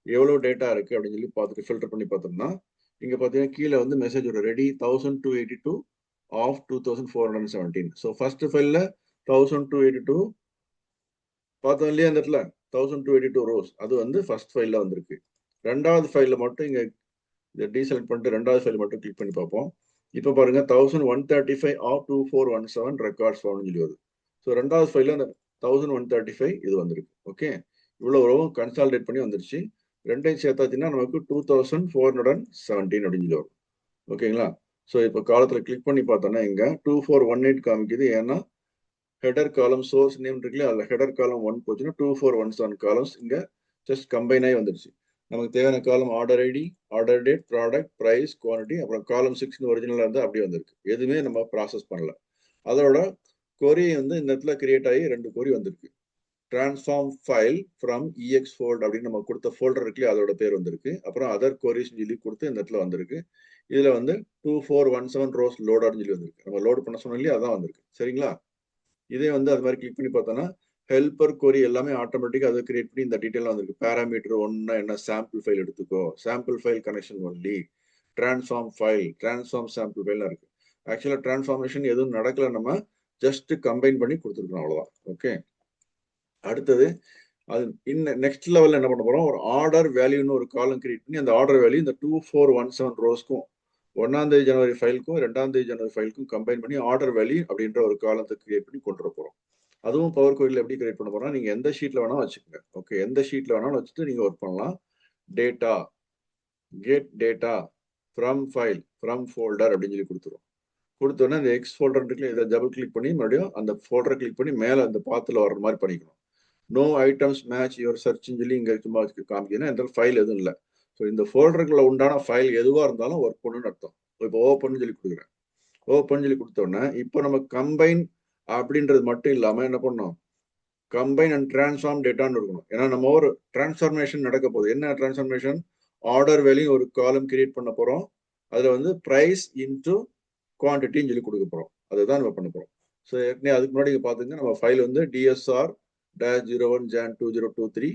எவ்வளவு டேட்டா இருக்கு அப்படின்னு சொல்லி பார்த்துட்டு ஃபில்டர் பண்ணி பார்த்தோம்னா இங்க பாத்தீங்கன்னா கீழே வந்து மெசேஜ் ஒரு ரெடி 1282 ஆஃப் 2417. ஸோ ஃபர்ஸ்ட் ஃபைல்ல 1282 பார்த்தோம் இல்லையா? அந்த இடத்துல 1282 ரோஸ் அது வந்து ஃபர்ஸ்ட் ஃபைல்ல வந்திருக்கு. ரெண்டாவது ஃபைல்ல மட்டும் இங்க இதை டீசெலக்ட் பண்ணிட்டு ரெண்டாவது ஃபைல் மட்டும் கிளிக் பண்ணி பார்ப்போம். இப்போ பாருங்க 1135 ஆஃப் 2417 ரெக்கார்ட்ஸ் ஃபவுண்ட் சொல்லி வருது. ஸோ ரெண்டாவது ஃபைல்ல அந்த 1135 இது வந்திருக்கு. ஓகே, இவ்வளோ ரோவும் கன்சாலிடேட் பண்ணி வந்துருச்சு. ரெண்டையும் சேர்த்தாச்சுன்னா நமக்கு 2417 அப்படின்னு சொல்லி வரும். ஓகேங்களா? ஸோ இப்போ காலத்தில் கிளிக் பண்ணி பார்த்தோன்னா இங்க 2418 காமிக்குது. ஏன்னா ஹெடர் காலம் சோர்ஸ் நேம் இருக்குல்ல, அதுல ஹெடர் காலம் 1 போச்சுன்னா 2417 காலம்ஸ் இங்க ஜஸ்ட் கம்பைன் ஆகி வந்துருச்சு. நமக்கு தேவையான column order ID, order date, product, price, quantity, அப்புறம் காலம் 6 ஒரிஜினலா இருந்தா அப்படியே வந்திருக்கு. எதுவுமே நம்ம ப்ராசஸ் பண்ணல. அதோட கொரி வந்து இந்த இடத்துல கிரியேட் ஆகி 2 கொரி வந்திருக்கு. டிரான்ஸ்ஃபார்ம் ஃபைல் ஃப்ரம் EXFold அப்படின்னு நம்ம கொடுத்த ஃபோல்டர் இருக்குல்லையே அதோட பேர் வந்திருக்கு. அப்புறம் அதர் கொரிஸ் சொல்லி கொடுத்து இந்த இடத்துல வந்திருக்கு. இதுல வந்து 2417 ரோஸ் லோடர்னு சொல்லி வந்திருக்கு. நம்ம லோட் பண்ண சொன்னோம் இல்லையா, அதான் வந்திருக்கு. சரிங்களா? இதே வந்து அது மாதிரி கிளிக் பண்ணி பார்த்தோன்னா ஹெல்பர் கொரி எல்லாமே ஆட்டோமேட்டிக்காக அதை கிரியேட் பண்ணி இந்த டீட்டெயிலாம் வந்திருக்கு. பேராமீட்டர் 1 என்ன சாம்பிள் ஃபைல் எடுத்துக்கோ, sample file connection only, transform file, transform sample ஃபைல்லாம் இருக்கு. ஆக்சுவலாக டிரான்ஸ்ஃபார்மேஷன் எதுவும் நடக்கல, நம்ம ஜஸ்ட் கம்பைன் பண்ணி கொடுத்துருக்கோம், அவ்வளோதான். ஓகே, அடுத்தது அது நெக்ஸ்ட் லெவலில் என்ன பண்ண போறோம், ஒரு ஆர்டர் வேல்யூன்னு ஒரு காலம் கிரியேட் பண்ணி அந்த ஆர்டர் வேல்யூ இந்த 2417 ரோஸ்க்கும் 1ஆம் தேதி ஜனவரி ஃபைலுக்கும் 2ஆம் தேதி ஜனவரி ஃபைலுக்கும் கம்பைன் பண்ணி ஆர்டர் வேல்யூ அப்படின்ற ஒரு காலத்தை கிரியேட் பண்ணி கொண்டு வர போறோம். அதுவும் பவர் கொரியில் எப்படி கிரியேட் பண்ண போறோம், நீங்க எந்த ஷீட்ல வேணாலும் வச்சுக்கோங்க. ஓகே, எந்த ஷீட்ல வேணாலும் வச்சுட்டு நீங்க ஒர்க் பண்ணலாம். Data get data from file from folder அப்படின்னு சொல்லி கொடுத்துரும். கொடுத்தோன்னே அந்த எக்ஸ் ஃபோல்டர் இருக்குல்ல, இதை டபுள் கிளிக் பண்ணி மறுபடியும் அந்த ஃபோல்டரை கிளிக் பண்ணி மேலே அந்த பாத்தில் வர்ற மாதிரி பண்ணிக்கணும். நோ ஐட்டம்ஸ் மேட்ச் யுவர் சர்ச்னு சொல்லி இங்கே சும்மா காமிக்கணும். எந்த ஃபைல் எதுவும் இல்லை. ஸோ இந்த ஃபோல்டருக்குள்ள உண்டான ஃபைல் எதுவாக இருந்தாலும் ஒர்க் பண்ணுன்னு அர்த்தம். இப்போ ஓப்பன் சொல்லி கொடுக்குறேன். ஓப்பன் சொல்லி கொடுத்தோன்னே இப்போ நம்ம கம்பைன் அப்படின்றது மட்டும் இல்லாமல் என்ன பண்ணோம், கம்பைன் அண்ட் டிரான்ஸ்ஃபார்ம் டேட்டான்னு இருக்கணும். ஏன்னா நம்ம ஒரு டிரான்ஸ்ஃபார்மேஷன் நடக்க போகுது. என்ன டிரான்ஸ்ஃபார்மேஷன், ஆர்டர் வேல்யூ ஒரு காலம் கிரியேட் பண்ண போகிறோம். அதில் வந்து ப்ரைஸ் இன்டு குவான்டிட்டின்னு சொல்லி கொடுக்க போகிறோம். அதுதான் நம்ம பண்ண போகிறோம். ஸோ ஏற்கனவே அதுக்கு முன்னாடி பார்த்துங்க, நம்ம ஃபைல் வந்து DSR-01 Jan 2023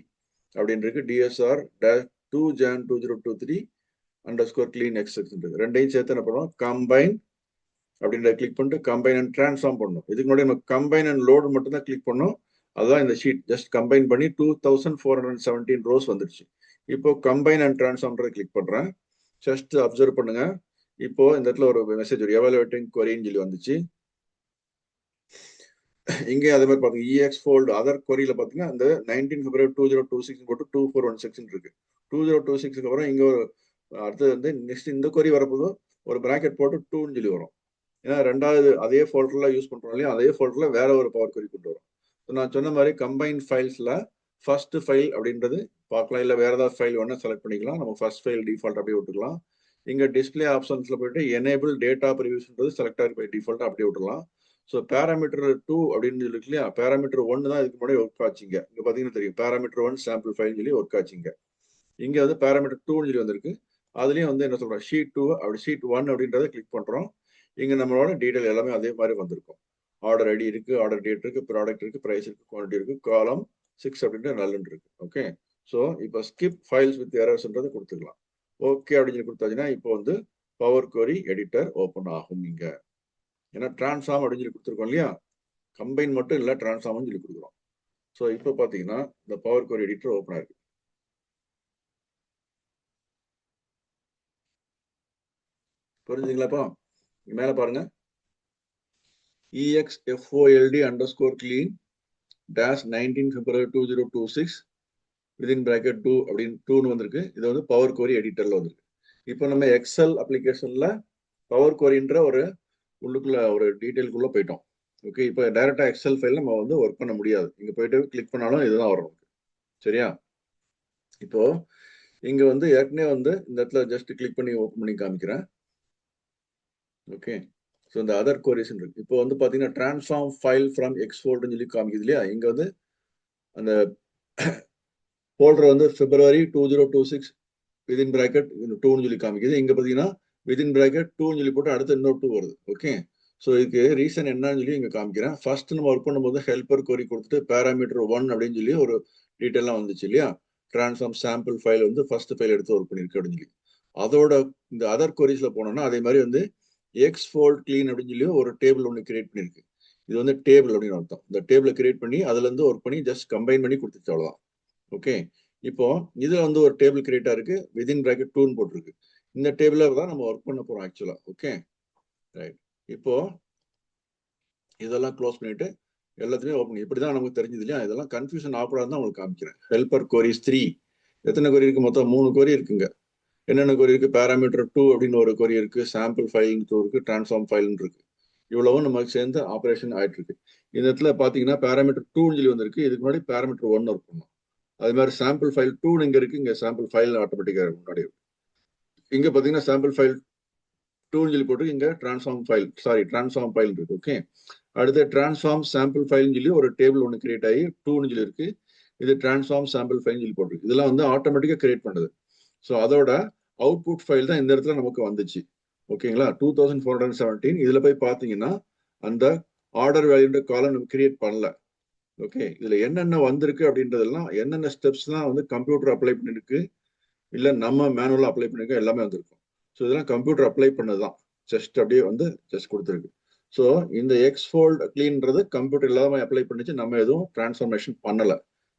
அப்படின்னு இருக்கு. DSR-2 Jan 2023 _ clean x ரெண்டையும் சேர்த்து என்ன பண்ணுவோம், கம்பைன் அப்படின்றத கிளிக் பண்ணிட்டு கம்பைன் அண்ட் டிரான்ஸ்ஃபார்ம் பண்ணணும். இதுக்கு முன்னாடி நம்ம கம்பைன் அண்ட் லோடு மட்டும் தான் கிளிக் பண்ணோம். அதுதான் இந்த ஷீட். ஜஸ்ட் கம்பைன் பண்ணி 2417 ரோஸ் வந்துருச்சு. இப்போ கம்பைன் அண்ட் டிரான்ஸ்ஃபார்ம்ன்றதை கிளிக் பண்றேன். ஜஸ்ட் அப்சர்வ் பண்ணுங்க. இப்போ இந்த இடத்துல ஒரு மெசேஜ், ஒரு எவாலுவேட்டிங் கொரின்னு சொல்லி வந்துச்சு. இங்கே அதே மாதிரி பாத்தீங்க, EX fold அதர் கொரியில பாத்தீங்கன்னா அந்த 19 February 2026 போட்டு 2416 இருக்கு. 2026க்கு அப்புறம் இங்க ஒரு அடுத்தது வந்து நெக்ஸ்ட் இந்த கொரி வரப்போது ஒரு பிராக்கெட் போட்டு 2ன்னு சொல்லி வரும். ஏன்னா ரெண்டாவது அதே ஃபோல்டர்ல யூஸ் பண்றோம் இல்லையா, அதே ஃபோல்டர்ல வேற ஒரு பவர் கொரி கொண்டு வரும். நான் சொன்ன மாதிரி கம்பைன் ஃபைல்ஸ்ல ஃபர்ஸ்ட் ஃபைல் அப்படின்றது பார்க்கலாம், இல்லை வேற ஏதாவது ஃபைல் வேணா செலக்ட் பண்ணிக்கலாம். நம்ம ஃபர்ஸ்ட் ஃபைல் டிஃபால்ட் அப்படியே விட்டுக்கலாம். இங்க டிஸ்பிளே ஆப்ஷன்ஸ்ல போயிட்டு எனேபிள் டேட்டா ப்ரிவியூஸ்ன்றது செலக்ட் ஆகி போய் டிஃபால்ட்டா அப்படியே விட்டுலாம். ஸோ பேராமீட்டர் 2 அப்படின்னு சொல்லி இல்லையா, பேராமீட்டர் 1 தான் இதுக்கு முன்னாடி ஒர்க் ஆச்சுங்க. இங்க பாத்தீங்கன்னா தெரியும் பேராமீட்டர் 1 சாம்பிள் ஃபைல் சொல்லி ஒர்க் ஆச்சுங்க. இங்க வந்து பேராமீட்டர் 2 சொல்லி வந்திருக்கு. அதுலயும் வந்து என்ன சொல்றோம், ஷீட் 2 அப்படி ஷீட் 1 அப்படின்றத கிளிக் பண்றோம். இங்க நம்மளோட டீடைல் எல்லாமே அதே மாதிரி வந்திருக்கும். ஆர்டர் ஐடி இருக்கு, ஆர்டர் டேட் இருக்கு, ப்ராடக்ட் இருக்கு, பிரைஸ் இருக்கு, குவான்டிட்டி இருக்கு, காலம் 6 அப்படின்ற நல்லன்னு இருக்கு. ஓகே, ஸோ இப்போ ஸ்கிப் ஃபைல்ஸ் வித் எரர்ஸ்ன்றது கொடுத்துக்கலாம். ஓகே அப்படின்னு சொல்லி கொடுத்தாச்சுன்னா இப்போ வந்து பவர் கொரி எடிட்டர் ஓப்பன் ஆகும். இங்க ஏன்னா டிரான்ஸ்ஃபார்ம் அப்படின்னு சொல்லி கொடுத்துருக்கோம் இல்லையா, கம்பைன் மட்டும் இல்லை டிரான்ஸ்ஃபார்ம்னு சொல்லி கொடுக்குறோம். ஸோ இப்போ பார்த்தீங்கன்னா இந்த பவர் கொரி எடிட்டர் ஓப்பன் ஆயிருக்கு. புரிஞ்சுங்களாப்பா? மேல பாருங்க, EXFOLD_clean -19 February 2026 விதின் பிராக்கெட் 2 அப்படின்னு 2ன்னு வந்திருக்கு. இது வந்து பவர் கொரி எடிட்டர்ல வந்திருக்கு. இப்போ நம்ம எக்ஸல் அப்ளிகேஷன்ல பவர் கொரின்ற ஒரு உள்ளுக்குள்ள ஒரு டீட்டெயிலுக்குள்ள போயிட்டோம். ஓகே, இப்போ டைரக்டா எக்ஸல் ஃபைல் நம்ம வந்து ஒர்க் பண்ண முடியாது. இங்க போயிட்டு கிளிக் பண்ணாலும் இதுதான் வரும். சரியா? இப்போ இங்க வந்து ஏற்கனவே வந்து இந்த இடத்துல ஜஸ்ட் கிளிக் பண்ணி ஓப்பன் பண்ணி காமிக்கிறேன். ஓகே, ஸோ இந்த அதர் கொரிஸ் இருக்கு. இப்போ வந்து பாத்தீங்கன்னா டிரான்ஸ்ஃபார்ம் ஃபைல் ஃப்ரம் எக்ஸ்போர்ட்னு சொல்லி காமிக்குது இல்லையா, இங்க வந்து அந்த ஃபோல்டர் வந்து February 2026 விதின் பிராக்கெட் 2ன்னு சொல்லி காமிக்குது. இங்க பாத்தீங்கன்னா விதின் பிராக்கெட் 2ன்னு சொல்லி போட்டு அடுத்து இன்னொரு 2 வருது. ஓகே, ஸோ இதுக்கு ரீசன் என்னன்னு சொல்லி இங்க காமிக்கிறேன். ஃபர்ஸ்ட் நம்ம ஒர்க் பண்ணும்போது ஹெல்பர் கொரி கொடுத்துட்டு பேராமீட்டர் 1 அப்படின்னு சொல்லி ஒரு டீட்டெயிலாம் வந்துச்சு இல்லையா, டிரான்ஸ்ஃபார்ம் சாம்பிள் ஃபைல் வந்து ஃபர்ஸ்ட் ஃபைல் எடுத்து ஒர்க் பண்ணிருக்கு அப்படின்னு சொல்லி. அதோட இந்த அதர் கொரிஸ்ல போனோம்னா அதே மாதிரி வந்து எக்ஸ்ஃபோல்ட் கிளீன் அப்படின்னு சொல்லி ஒரு டேபிள் ஒன்று கிரியேட் பண்ணிருக்கு. இது வந்து டேபிள் அப்படின்னு அர்த்தம். இந்த டேபிளை கிரியேட் பண்ணி அதுல இருந்து ஒர்க் பண்ணி ஜஸ்ட் கம்பைன் பண்ணி கொடுத்துச்சு, அவ்வளவுதான். ஓகே, இப்போ இதுல வந்து ஒரு டேபிள் கிரியேட்டா இருக்கு, விதின் பிராக்கெட் 2ன்னு போட்டிருக்கு. இந்த டேபிள தான் நம்ம ஒர்க் பண்ண போறோம் ஆக்சுவலா. Okay, right. இப்போ இதெல்லாம் க்ளோஸ் பண்ணிட்டு எல்லாத்தையுமே ஓப்பன். இப்படிதான் நமக்கு தெரிஞ்சது இல்லையா, இதெல்லாம் கன்ஃபியூஷன் ஆகக்கூடாதுன்னு உங்களுக்கு காமிக்கிறேன். ஹெல்பர் கொரிஸ் 3 எத்தனை கொரி இருக்கு? மொத்தம் 3 கொரி இருக்குங்க. என்னென்ன கொரி இருக்கு? பேராமீட்டர் 2 அப்படின்னு ஒரு கொரி இருக்கு, சாம்பிள் ஃபைல் இருக்கு, டிரான்ஸ்ஃபார்ம் ஃபைல் இருக்கு. இவ்வளவும் நமக்கு சேர்ந்து ஆப்ரேஷன் ஆயிட்டு இருக்கு. இந்த இடத்துல பாத்தீங்கன்னா பேராமீட்டர் 2 சொல்லி வந்திருக்கு. இதுக்கு முன்னாடி பேராமீட்டர் 1 ஒர்க் பண்ணும். அது மாதிரி சாம்பிள் ஃபைல் 2 இங்க இருக்கு, இங்க சாம்பிள் ஃபைல் ஆட்டோமேட்டிக்கா முன்னாடி இருக்கு. இங்க பாத்தீங்கன்னா சாம்பிள் ஃபைல் 2 சொல்லி போட்டு இங்க டிரான்ஸ்ஃபார்ம் ஃபைல் இருக்கு. ஓகே, அடுத்து டிரான்ஸ்ஃபார்ம் சாம்பிள் ஃபைல் சொல்லி ஒரு டேபிள் ஒன்று கிரியேட் ஆகி 2ன்னு சொல்லி இருக்கு. இது டிரான்ஸ்ஃபார்ம் சாம்பிள் ஃபைல் சொல்லி போட்டிருக்கு. இதெல்லாம் வந்து ஆட்டோமேட்டிக்கா கிரியேட் பண்ணுது. ஸோ அதோட அவுட்புட் ஃபைல் தான் இந்த இடத்துல நமக்கு வந்துச்சு. ஓகேங்களா, 2417. இதுல போய் பாத்தீங்கன்னா அந்த ஆர்டர் வேல்யூன்ற காலம் நம்ம கிரியேட் பண்ணல. ஓகே, இதுல என்னென்ன வந்திருக்கு அப்படின்றதெல்லாம், என்னென்ன ஸ்டெப்ஸ்லாம் வந்து கம்ப்யூட்டர் அப்ளை பண்ணிருக்கு, இல்ல நம்ம மேனுவலா அப்ளை பண்ணிருக்கோம், எல்லாமே வந்திருக்கும். ஸோ இதெல்லாம் கம்ப்யூட்டர் அப்ளை பண்ணதுதான். ஜஸ்ட் அப்படியே வந்து ஜஸ்ட் கொடுத்துருக்கு. ஸோ இந்த எக்ஸ்ஃபோல்ட் கிளீன்றது கம்ப்யூட்டர் இல்லாம அப்ளை பண்ணிச்சு, நம்ம எதுவும் டிரான்ஸ்ஃபார்மேஷன் பண்ணல,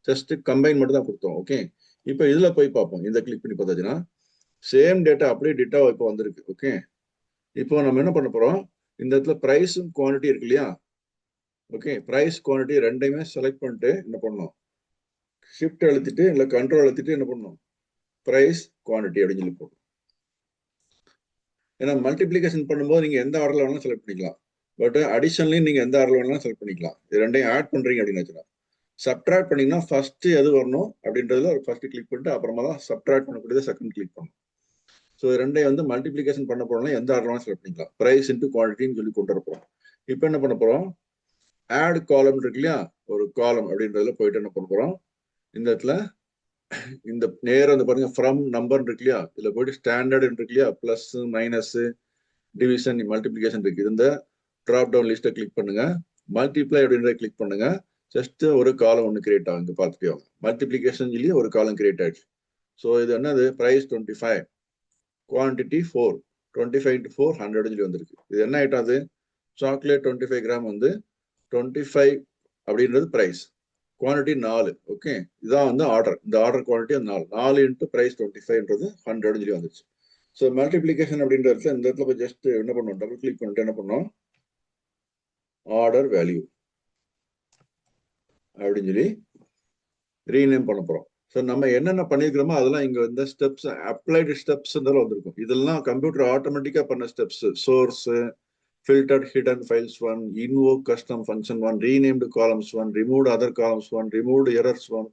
ஜஸ்ட் கம்பைன் மட்டும் தான் கொடுத்தோம். ஓகே, இப்போ இதுல போய் பார்ப்போம். இந்த கிளிக் பண்ணி பார்த்தாச்சுன்னா சேம் டேட்டா அப்படியே டிட்டா இப்போ வந்திருக்கு. ஓகே, இப்போ நம்ம என்ன பண்ண போறோம், இந்த இடத்துல பிரைஸும் குவான்டிட்டி இருக்கு இல்லையா. ஓகே, பிரைஸ் குவான்டிட்டி ரெண்டையுமே செலக்ட் பண்ணிட்டு என்ன பண்ணணும், ஷிஃப்ட் அழுத்திட்டு இல்ல கண்ட்ரோல் அழுத்திட்டு என்ன பண்ணணும், பிரைஸ் குவான்டிட்டி அப்படின்னு சொல்லி போடணும். ஏன்னா மல்டிபிளிகேஷன் பண்ணும்போது நீங்க எந்த ஆர்டர்ல வேணாலும் செலக்ட் பண்ணிக்கலாம். பட் அடிஷனலையும் நீங்க எந்த ஆர்டர்ல வேணாலும் செலக்ட் பண்ணிக்கலாம். இது ரெண்டையும் ஆட் பண்றீங்க அப்படின்னு வச்சுக்கலாம். சப்ட்ராக்ட் பண்ணீங்கன்னா ஃபர்ஸ்ட் எது வரணும் அப்படின்றதுல ஃபர்ஸ்ட் கிளிக் பண்ணிட்டு அப்புறமா தான் சப்ட்ராக்ட் பண்ணக்கூடியது செகண்ட் கிளிக் பண்ணணும். ஸோ ரெண்டையும் வந்து மல்டிபிளிகேஷன் பண்ண போறோம்னா எந்த ஆர்டர் வேணாலும் செலக்ட் பண்ணிக்கலாம். பிரைஸ் இன்டு குவான்டிட்டின்னு சொல்லி கொண்டு வரப்போம். இப்போ என்ன பண்ண போறோம், ஆட் காலம் இருக்கு இல்லையா, ஒரு காலம் அப்படின்றதுல போயிட்டு என்ன பண்ண போறோம், இந்த இடத்துல இந்த நேரம் வந்து பாருங்க ஃப்ரம் நம்பர் இருக்கு இல்லையா, இதுல போயிட்டு ஸ்டாண்டர்ட் இருக்கு இல்லையா, பிளஸ் மைனஸ் டிவிஷன் மல்டிபிளிகேஷன் இருக்கு. இந்த டிராப் டவுன் லிஸ்ட்டை கிளிக் பண்ணுங்க, மல்டிப்ளை அப்படின்றத கிளிக் பண்ணுங்க. ஜஸ்ட் ஒரு காலம் ஒன்று கிரியேட் ஆகும். இங்க பார்த்துட்டே வாங்க, மல்டிபிளிகேஷன் சொல்லி ஒரு காலம் கிரியேட் ஆயிடுச்சு. ஸோ இது என்னது, பிரைஸ் 25, குவான்டிட்டி 4, 25 into 4 100 சொல்லி வந்திருக்கு. இது என்ன ஐட்டம், அது சாக்லேட் 25 கிராம் வந்து 25 அப்படின்றது பிரைஸ். குவான்டிட்டி 4. ஓகே, இதான் வந்து ஆர்டர். இந்த ஆர்டர் குவான்டிட்டி 4 இன்ட்டு பிரைஸ் 25ன்றது 100 சொல்லி வந்துச்சு. ஸோ மல்டிப்ளிகேஷன் அப்படின்ற இடத்துல இந்த இடத்துல போய் ஜஸ்ட் என்ன பண்ணோம், டபுள் கிளிக் பண்ணிட்டு என்ன பண்ணோம், ஆர்டர் வேல்யூ அப்படின்னு சொல்லி ரீநேம் பண்ண போறோம். ஸோ நம்ம என்னென்ன பண்ணியிருக்கிறோமோ அதெல்லாம் இங்க இந்த ஸ்டெப்ஸ் அப்ளைடு ஸ்டெப்ஸ் வந்திருக்கும். இதெல்லாம் கம்ப்யூட்டர் ஆட்டோமேட்டிக்கா பண்ண steps. Source, filtered hidden files 1, invoke custom function 1, renamed columns 1, removed other columns 1, removed errors 1,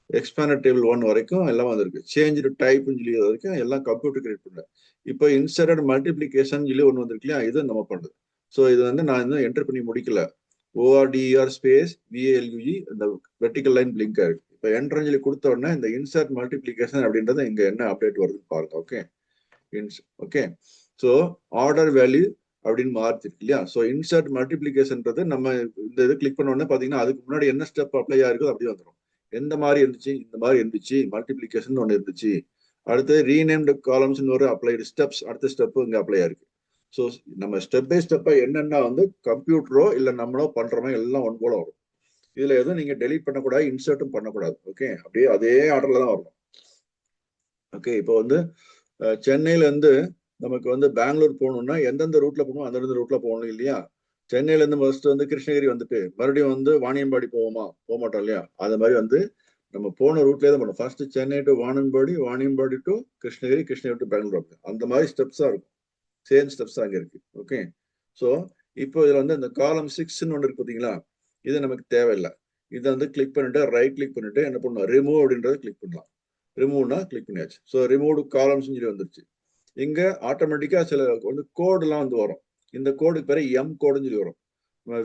expanded table 1 வரைக்கும் எல்லாம் வந்திருக்கு. சேஞ்ச் டைப் சொல்லி வரைக்கும் எல்லாம் கம்ப்யூட்டர் கிரியேட் பண்ணல. இப்போ இன்சர்டட் மல்டிப்ளிகேஷன் சொல்லி ஒன்று வந்திருக்கு இல்லையா, இது நம்ம பண்ணுறது. ஸோ இது வந்து நான் இன்னும் என்டர் பண்ணி முடிக்கல. ORDER ஸ்பேஸ் VALUE இந்த வெர்டிக்கல் லைன் பிளிங்க் ஆயிருக்கு. இப்போ என்டர் சொல்லி கொடுத்த உடனே இந்த இன்சர்ட் மல்டிப்ளிகேஷன் அப்படின்றது இங்க என்ன அப்டேட் வருதுன்னு பாருங்க. Okay, okay. So order value அப்படின்னு மாறிச்சிருக்கு இல்லையா. ஸோ இன்சர்ட் மல்டிப்ளிகேஷன்றது நம்ம இந்த இது கிளிக் பண்ண உடனே பார்த்தீங்கன்னா அதுக்கு முன்னாடி என்ன ஸ்டெப் அப்ளை ஆயிருக்கோ அப்படி வந்துடும். எந்த மாதிரி இருந்துச்சு, இந்த மாதிரி இருந்துச்சு, மல்டிப்ளிகேஷன் ஒன்று இருந்துச்சு. அடுத்து ரீநேம்டு காலம்ஸ்னு ஒரு அப்ளைடு ஸ்டெப்ஸ், அடுத்த ஸ்டெப் இங்கே அப்ளை ஆயிருக்கு. ஸோ நம்ம ஸ்டெப் பை ஸ்டெப்பா என்னென்ன வந்து கம்ப்யூட்டரோ இல்லை நம்மளோ பண்றோமோ எல்லாம் ஒன் போல வரும். இதுல எதுவும் நீங்க டெலீட் பண்ணக்கூடாது, இன்சர்ட்டும் பண்ணக்கூடாது. ஓகே, அப்படியே அதே ஆர்டர்ல தான் வரணும். ஓகே, இப்போ வந்து சென்னையில இருந்து நமக்கு வந்து பெங்களூர் போகணும்னா எந்தெந்த ரூட்ல போகணும் அந்தந்த ரூட்ல போகணும் இல்லையா. சென்னையில இருந்து ஃபர்ஸ்ட் வந்து கிருஷ்ணகிரி வந்துட்டு மறுபடியும் வந்து வாணியம்பாடி போக மாட்டோம் இல்லையா. அது மாதிரி வந்து நம்ம போன ரூட்லேயே தான் போகணும். First Chennai to Vaniyambadi, Vaniyambadi to Krishnagiri, Krishnagiri to Bangalore, அந்த மாதிரி ஸ்டெப்ஸா இருக்கும். சேம் ஸ்டெப்ஸ் அங்கே இருக்கு. ஓகே, ஸோ இப்போ இதுல வந்து இந்த காலம் 6ன்னு ஒன்று இருக்கு பார்த்தீங்களா, இது நமக்கு தேவையில்லை. இதை வந்து கிளிக் பண்ணிட்டு ரைட் கிளிக் பண்ணிட்டு என்ன பண்ணணும், ரிமூவ் அப்படின்றத கிளிக் பண்ணலாம். ரிமூவ்னா கிளிக் பண்ணியாச்சு. ஸோ ரிமூவ் காலம்ஸ் சொல்லி வந்துருச்சு. இங்க ஆட்டோமேட்டிக்கா சில வந்து கோடுலாம் வந்து வரும். இந்த கோடுக்கு பேர் எம் கோடுன்னு சொல்லி வரும்.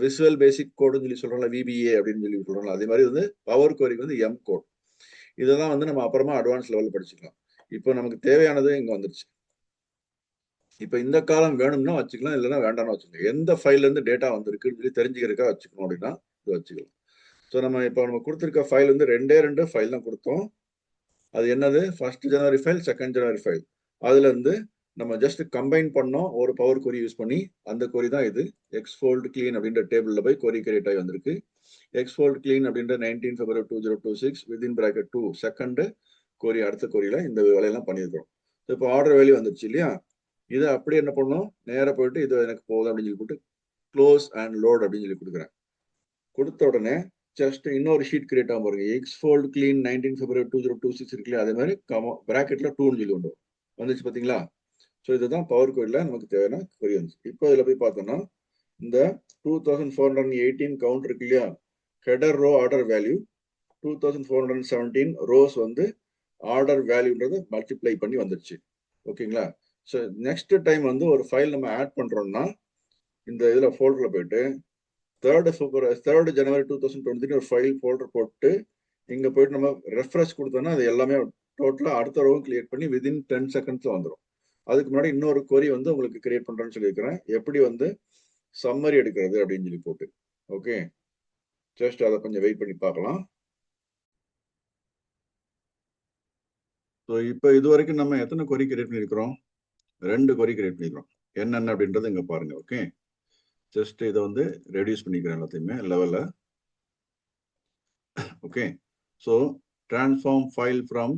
விசுவல் பேசிக் கோடுன்னு சொல்லி சொல்றோம்ல, VBA அப்படின்னு சொல்லி சொல்றோம்ல, அதே மாதிரி வந்து பவர் குவரிக்கு வந்து எம் கோட். இதெல்லாம் வந்து நம்ம அப்புறமா அட்வான்ஸ் லெவல் படிச்சுக்கலாம். இப்போ நமக்கு தேவையானது இங்க வந்துருச்சு. இப்போ இந்த காலம் வேணும்னா வச்சுக்கலாம், இல்லைன்னா வேண்டாம்னு வச்சுக்கலாம். எந்த ஃபைல்ல இருந்து டேட்டா வந்திருக்குன்னு சொல்லி தெரிஞ்சுக்கிறதுக்காக வச்சுக்கணும் அப்படின்னா இது வச்சுக்கலாம். ஸோ நம்ம கொடுத்துருக்க ஃபைல் வந்து ரெண்டு ஃபைல் தான் கொடுத்தோம். அது என்னது, 1st ஜனவரி ஃபைல், 2nd ஜனவரி ஃபைல். அதுல இருந்து நம்ம ஜஸ்ட் கம்பைன் பண்ணோம் ஒரு பவர் கொரி யூஸ் பண்ணி. அந்த கொரி தான் இது. எக்ஸ்ஃபோல்ட் கிளீன் அப்படின்ற டேபிள்ல போய் கொரி கிரியேட் ஆகி வந்திருக்கு. எக்ஸ்ஃபோல்ட் கிளீன் அப்படின்ற 19 February 2026 வித்தின் பிராக்கெட் 2 செகண்ட் கொரி, அடுத்த கொரியில இந்த வேலையெல்லாம் பண்ணியிருக்கிறோம். இப்போ ஆர்டர் வேல்யூ வந்துருச்சு இல்லையா. இதை அப்படியே என்ன பண்ணணும், நேராக போயிட்டு இது எனக்கு போகுது அப்படின்னு சொல்லி போட்டு க்ளோஸ் அண்ட் லோட் அப்படின்னு சொல்லி கொடுக்குறேன். கொடுத்த உடனே ஜஸ்ட் இன்னொரு ஷீட் கிரியேட் ஆகும் பாருங்க. எக்ஸ்ஃபோல்ட் கிளீன் 19 February 2026 இருக்குல்லையா, அதே மாதிரி பிராக்கெட்ல 2ன்னு சொல்லி கொண்டு வந்துச்சு பார்த்தீங்களா. ஸோ இதுதான் பவர் கொரியில் நமக்கு தேவையான கொரி வந்துச்சு. இப்போ இதில் போய் பார்த்தோம்னா இந்த 2418 கவுண்ட் இருக்கு இல்லையா, header row order value 2417 rows வந்து ஆர்டர் வேல்யூன்றது மல்டிப்ளை பண்ணி வந்துருச்சு. ஓகேங்களா. ஸோ நெக்ஸ்ட் டைம் வந்து ஒரு ஃபைல் நம்ம ஆட் பண்றோம்னா இந்த இதில் ஃபோல்டரில் போயிட்டு 3rd January 2023 ஒரு ஃபைல் ஃபோல்டர் போட்டு இங்கே போயிட்டு நம்ம ரெஃப்ரெஷ் கொடுத்தோம்னா அது எல்லாமே டோட்டலாக அடுத்த ரோவும் கிரியேட் பண்ணி வித்தின் 10 செகண்ட்ஸில் வந்துடும். அதுக்கு முன்னாடி இன்னொரு கொரி வந்து உங்களுக்கு கிரியேட் பண்றேன்னு சொல்லியிருக்கிறேன், எப்படி வந்து சம்மரி எடுக்கிறது அப்படின்னு சொல்லி போட்டு. ஓகே, ஜஸ்ட் அதை கொஞ்சம் வெயிட் பண்ணி பார்க்கலாம். ஸோ இப்போ இது வரைக்கும் நம்ம எத்தனை கொரி கிரியேட் பண்ணியிருக்கிறோம், 2 கொரி கிரியேட் பண்ணிக்கிறோம். என்னென்ன அப்படின்றது இங்க பாருங்க. ஓகே, ஜஸ்ட் இதை வந்து ரெடியூஸ் பண்ணிக்கிறேன் எல்லாத்தையுமே லெவலில். Okay, so transform file from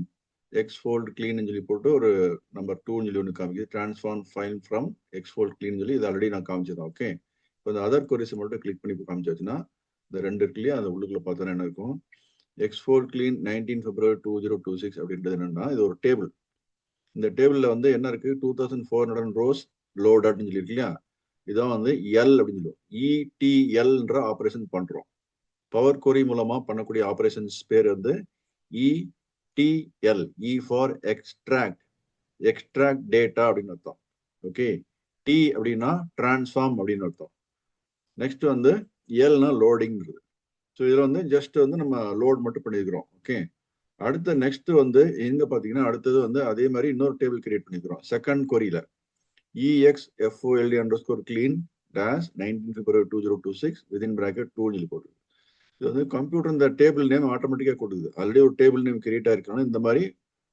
exfold clean சொல்லி போட்டு ஒரு நம்பர் 2 சொல்லி ஒன்று காமிக்குது. Transform file from exfold clean சொல்லி இது ஆல்ரெடி நான் காமிச்சதான். ஓகே, இப்போ இந்த அதர் கொரிஸ் மட்டும் கிளிக் பண்ணி காமிச்சாச்சுன்னா இந்த 2 இருக்கு இல்லையா, அந்த உள்ளுக்குள்ள பார்த்தோன்னா என்ன இருக்கும், எக்ஸ்ஃபோல்ட் கிளீன் 19 February 2026 அப்படின்றது என்னன்னா இது ஒரு டேபிள். இந்த டேபிளில் வந்து என்ன இருக்கு, 2400 ரோஸ் லோடட்னு சொல்லி இருக்கு இல்லையா, இதான் வந்து எல் அப்படின்னு சொல்லுவோம். ETLன்ற ஆப்ரேஷன் பண்றோம். பவர் கொரி மூலமா பண்ணக்கூடிய ஆப்ரேஷன்ஸ் பேர் வந்து ETL, E for extract data அப்படின்னு அர்த்தம். ஓகே, T அப்படின்னா டிரான்ஸ்ஃபார்ம் அப்படின்னு அர்த்தம். நெக்ஸ்ட் வந்து எல்னா லோடிங்கிறது. ஸோ இதில் வந்து ஜஸ்ட் வந்து நம்ம லோட் மட்டும் பண்ணிக்கிறோம். ஓகே, அடுத்த நெக்ஸ்ட் வந்து எங்க பார்த்தீங்கன்னா அடுத்தது வந்து அதே மாதிரி இன்னொரு டேபிள் கிரியேட் பண்ணிக்கிறோம். செகண்ட் கொரியில EXFOLD_ clean dash 19 February 2026 within bracket 2 போட்டு. இது வந்து கம்ப்யூட்டர் இந்த டேபிள் நேம் ஆட்டோமேட்டிக்காக கொடுக்குது. ஆல்ரெடி ஒரு டேபிள் நேம் கிரியேட் ஆயிருக்கணும். இந்த மாதிரி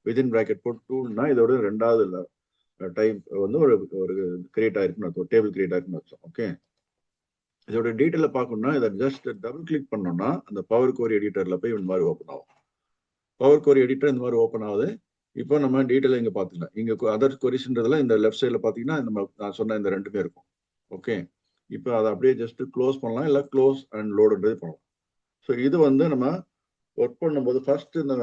விதின் பிராக்கெட் போட்டு 2னா இதோட 2வது டைப் வந்து ஒரு கிரியேட் ஆயிருக்குன்னு அர்த்தம், டேபிள் கிரியேட் ஆயிருக்குன்னு அர்த்தம். ஓகே, இதோட டீட்டெயில பார்க்கணும்னா இதை ஜஸ்ட் டபுள் கிளிக் பண்ணோம்னா அந்த பவர் கோரி எடிட்டர்ல போய் இந்த மாதிரி ஓப்பன் ஆகும். பவர் கோரி எடிட்டர் இந்த மாதிரி ஓப்பன் ஆகுது. இப்போ நம்ம டீட்டெயில் இங்கே பார்த்துக்கலாம். இங்கே அதர் கொரிஸ்ன்றதுல இந்த லெஃப்ட் சைடில் பார்த்தீங்கன்னா நம்ம நான் சொன்ன இந்த ரெண்டுமே இருக்கும். ஓகே, இப்போ அதை அப்படியே ஜஸ்ட் க்ளோஸ் பண்ணலாம், இல்லை க்ளோஸ் அண்ட் லோடுன்றது பண்ணலாம். ஸோ இது வந்து நம்ம ஒர்க் பண்ணும்போது ஃபர்ஸ்ட் இந்த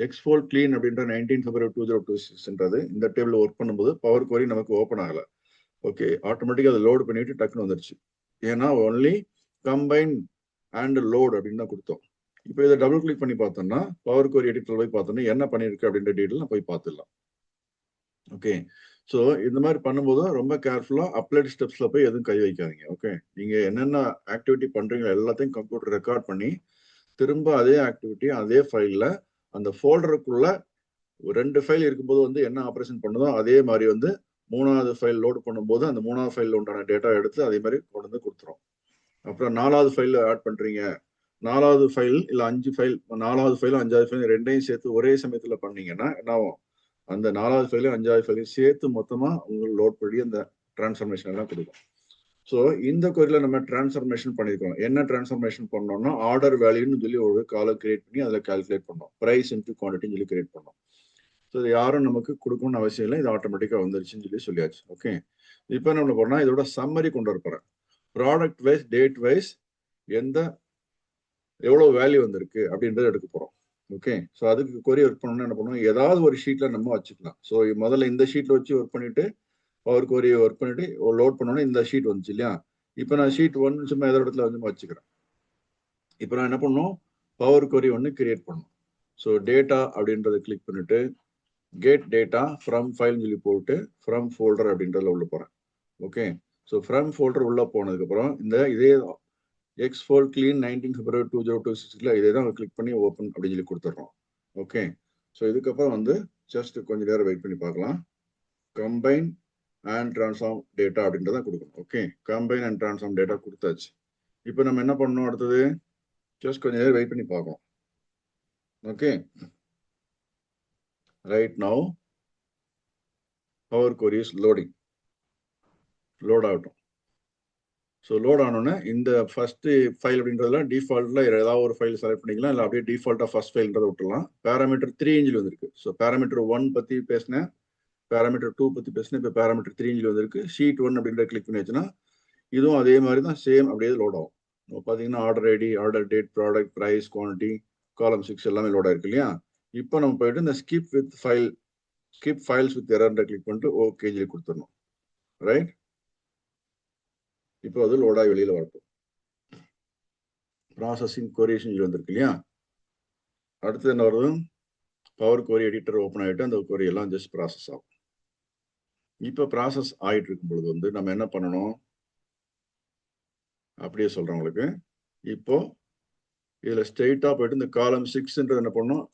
எக்ஸ்போர்ட் கிளீன் அப்படின்ற 19 February 2026 இந்த டேபிள் ஒர்க் பண்ணும்போது பவர் கோரி நமக்கு ஓப்பன் ஆகலை. ஓகே, ஆட்டோமேட்டிக்காக அதை லோடு பண்ணிட்டு டக்குன்னு வந்துருச்சு. ஏன்னா ஒன்லி கம்பைன் அண்ட் லோட் அப்படின்னு தான் கொடுத்தோம். இப்போ இதை டபுள் கிளிக் பண்ணி பார்த்தோம்னா பவர் கோரி எடிட்டர் போய் பார்த்தோம்னா என்ன பண்ணிருக்கு அப்படின்ற டீட்டெயில் போய் பார்த்துடலாம். ஓகே, ஸோ இந்த மாதிரி பண்ணும்போது ரொம்ப கேர்ஃபுல்லா அப்ளைட் ஸ்டெப்ஸ்ல போய் எதுவும் கை வைக்காதீங்க. ஓகே, நீங்க என்னென்ன ஆக்டிவிட்டி பண்றீங்களோ எல்லாத்தையும் கம்ப்யூட்டர் ரெக்கார்ட் பண்ணி திரும்ப அதே ஆக்டிவிட்டி அதே ஃபைல்ல அந்த ஃபோல்டருக்குள்ள 2 ஃபைல் இருக்கும்போது வந்து என்ன ஆப்ரேஷன் பண்ணுதோ அதே மாதிரி வந்து 3வது ஃபைல் லோடு பண்ணும்போது அந்த 3வது ஃபைல் உண்டான டேட்டா எடுத்து அதே மாதிரி கொண்டு வந்து கொடுத்துரும். அப்புறம் 4வது ஃபைல் ஆட் பண்றீங்க, 4வது ஃபைல் இல்ல 5 ஃபைல், 4வது ஃபைல் 5வது ஃபைல் ரெண்டையும் சேர்த்து ஒரே சமயத்துல பண்ணீங்கன்னா என்ன ஆகும், அந்த 4வது ஃபைலையும் 5வது ஃபைலையும் சேர்த்து மொத்தமா உங்களுக்கு லோட் பண்ணி அந்த டிரான்ஸ்ஃபர்மேஷன் எல்லாம் கொடுக்கும். ஸோ இந்த கொரியில நம்ம டிரான்ஸ்ஃபர்மேஷன் பண்ணிருக்கோம். என்ன டிரான்ஸ்ஃபர்மேஷன் பண்ணோம்னா ஆர்டர் வேல்யூன்னு சொல்லி ஒரு காலம் கிரியேட் பண்ணி அதில் கால்குலேட் பண்ணோம். பிரைஸ் இன்ட்டு குவான்டிட்டின்னு சொல்லி கிரியேட் பண்ணோம். ஸோ இது யாரும் நமக்கு கொடுக்கணும்னு அவசியம் இல்லை, இது ஆட்டோமேட்டிக்காக வந்துருச்சுன்னு சொல்லியாச்சு. ஓகே, இப்போ என்ன பண்ண இதோட சம்மரி கொண்டு வரப்போறேன். ப்ராடக்ட் வைஸ் டேட் வைஸ் எவ்வளவு வேல்யூ வந்திருக்கு அப்படின்றத எடுக்க போறோம். ஓகே, ஸோ அதுக்கு கொரி ஒர்க் பண்ணணும்னா என்ன பண்ணுவோம், ஏதாவது ஒரு ஷீட்ல நம்ம வச்சுக்கலாம். ஸோ முதல்ல இந்த ஷீட்ல வச்சு ஒர்க் பண்ணிட்டு பவர் கோரியை ஒர்க் பண்ணிட்டு லோட் பண்ணோன்னா இந்த ஷீட் வந்துச்சு இல்லையா. இப்போ நான் ஷீட் 1 சும்மா எதோ இடத்துல வந்து வச்சுக்கிறேன். இப்போ நான் என்ன பண்ணணும், பவர் கோரி ஒன்று கிரியேட் பண்ணணும். ஸோ டேட்டா அப்படின்றத கிளிக் பண்ணிட்டு கெட் டேட்டா ஃப்ரம் ஃபைல்னு சொல்லி போட்டு ஃப்ரம் ஃபோல்டர் அப்படின்றதுல உள்ள போறேன். ஓகே, ஸோ ஃப்ரம் ஃபோல்டர் உள்ள போனதுக்கப்புறம் இதே எக்ஸ்போர்ட் கிளீன் 19 February 2026 இதே தான் கிளிக் பண்ணி ஓப்பன் அப்படின்னு சொல்லி கொடுத்துட்றோம். ஓகே, ஸோ இதுக்கப்புறம் வந்து ஜஸ்ட் கொஞ்ச நேரம் வெயிட் பண்ணி பார்க்கலாம். கம்பைன் அண்ட் டிரான்ஸ்ஃபார்ம் டேட்டா அப்படின்றத கொடுக்கணும். Okay, combine and transform data கொடுத்தாச்சு. இப்போ நம்ம என்ன பண்ணணும், அடுத்தது ஜஸ்ட் கொஞ்ச நேரம் வெயிட் பண்ணி பார்க்கலாம். ஓகே, ரைட் நவ் பவர் கோரி இஸ் லோடிங். லோட் ஆகட்டும். ஸோ லோட் ஆனோன்னே இந்த ஃபர்ஸ்ட் ஃபைல் அப்படின்றதுல டிஃபால்ட்ல ஏதாவது ஒரு ஃபைல் செலக்ட் பண்ணிக்கலாம், இல்லை அப்படியே டிஃபால்ட்டா ஃபர்ஸ்ட் ஃபைல்ன்றதை விட்டுலாம். பேராமீட்டர் 3 இன்ஜில் வந்திருக்கு. ஸோ பேராமீட்டர் 1 பத்தி பேசினேன், பேராமீட்டர் 2 பத்தி பேசினேன், இப்போ பேராமீட்டர் 3 இன்ஜில் வந்திருக்கு. ஷீட் 1 அப்படின்ற கிளிக் பண்ணி வச்சுன்னா இதுவும் அதே மாதிரி தான் சேம் அப்படியே லோட் ஆகும். பார்த்தீங்கன்னா order ID, order date, product, price, quantity, column 6 எல்லாமே லோட் ஆயிருக்கு இல்லையா. இப்போ நம்ம போயிட்டு இந்த ஸ்கிப் ஃபைல்ஸ் வித் எரர்ன்ற கிளிக் பண்ணிட்டு ஓகே சொல்லி கொடுத்துடணும். ரைட், இப்போ அது லோடாகி வெளியில வரட்டும். ப்ராசஸிங் கோரியேஷன் வந்திருக்கு இல்லையா. அடுத்து என்ன வருது, பவர் கோரி எடிட்டர் ஓப்பன் ஆகிட்டு அந்த கோரி எல்லாம் ஜஸ்ட் ப்ராசஸ் ஆகும். இப்போ ப்ராசஸ் ஆகிட்டு இருக்கும் பொழுது வந்து நம்ம என்ன பண்ணணும், அப்படியே சொல்றேன் உங்களுக்கு. இப்போ இதுல ஸ்ட்ரெயிட்டா போயிட்டு இந்த காலம் 6 என்ன பண்ணணும்,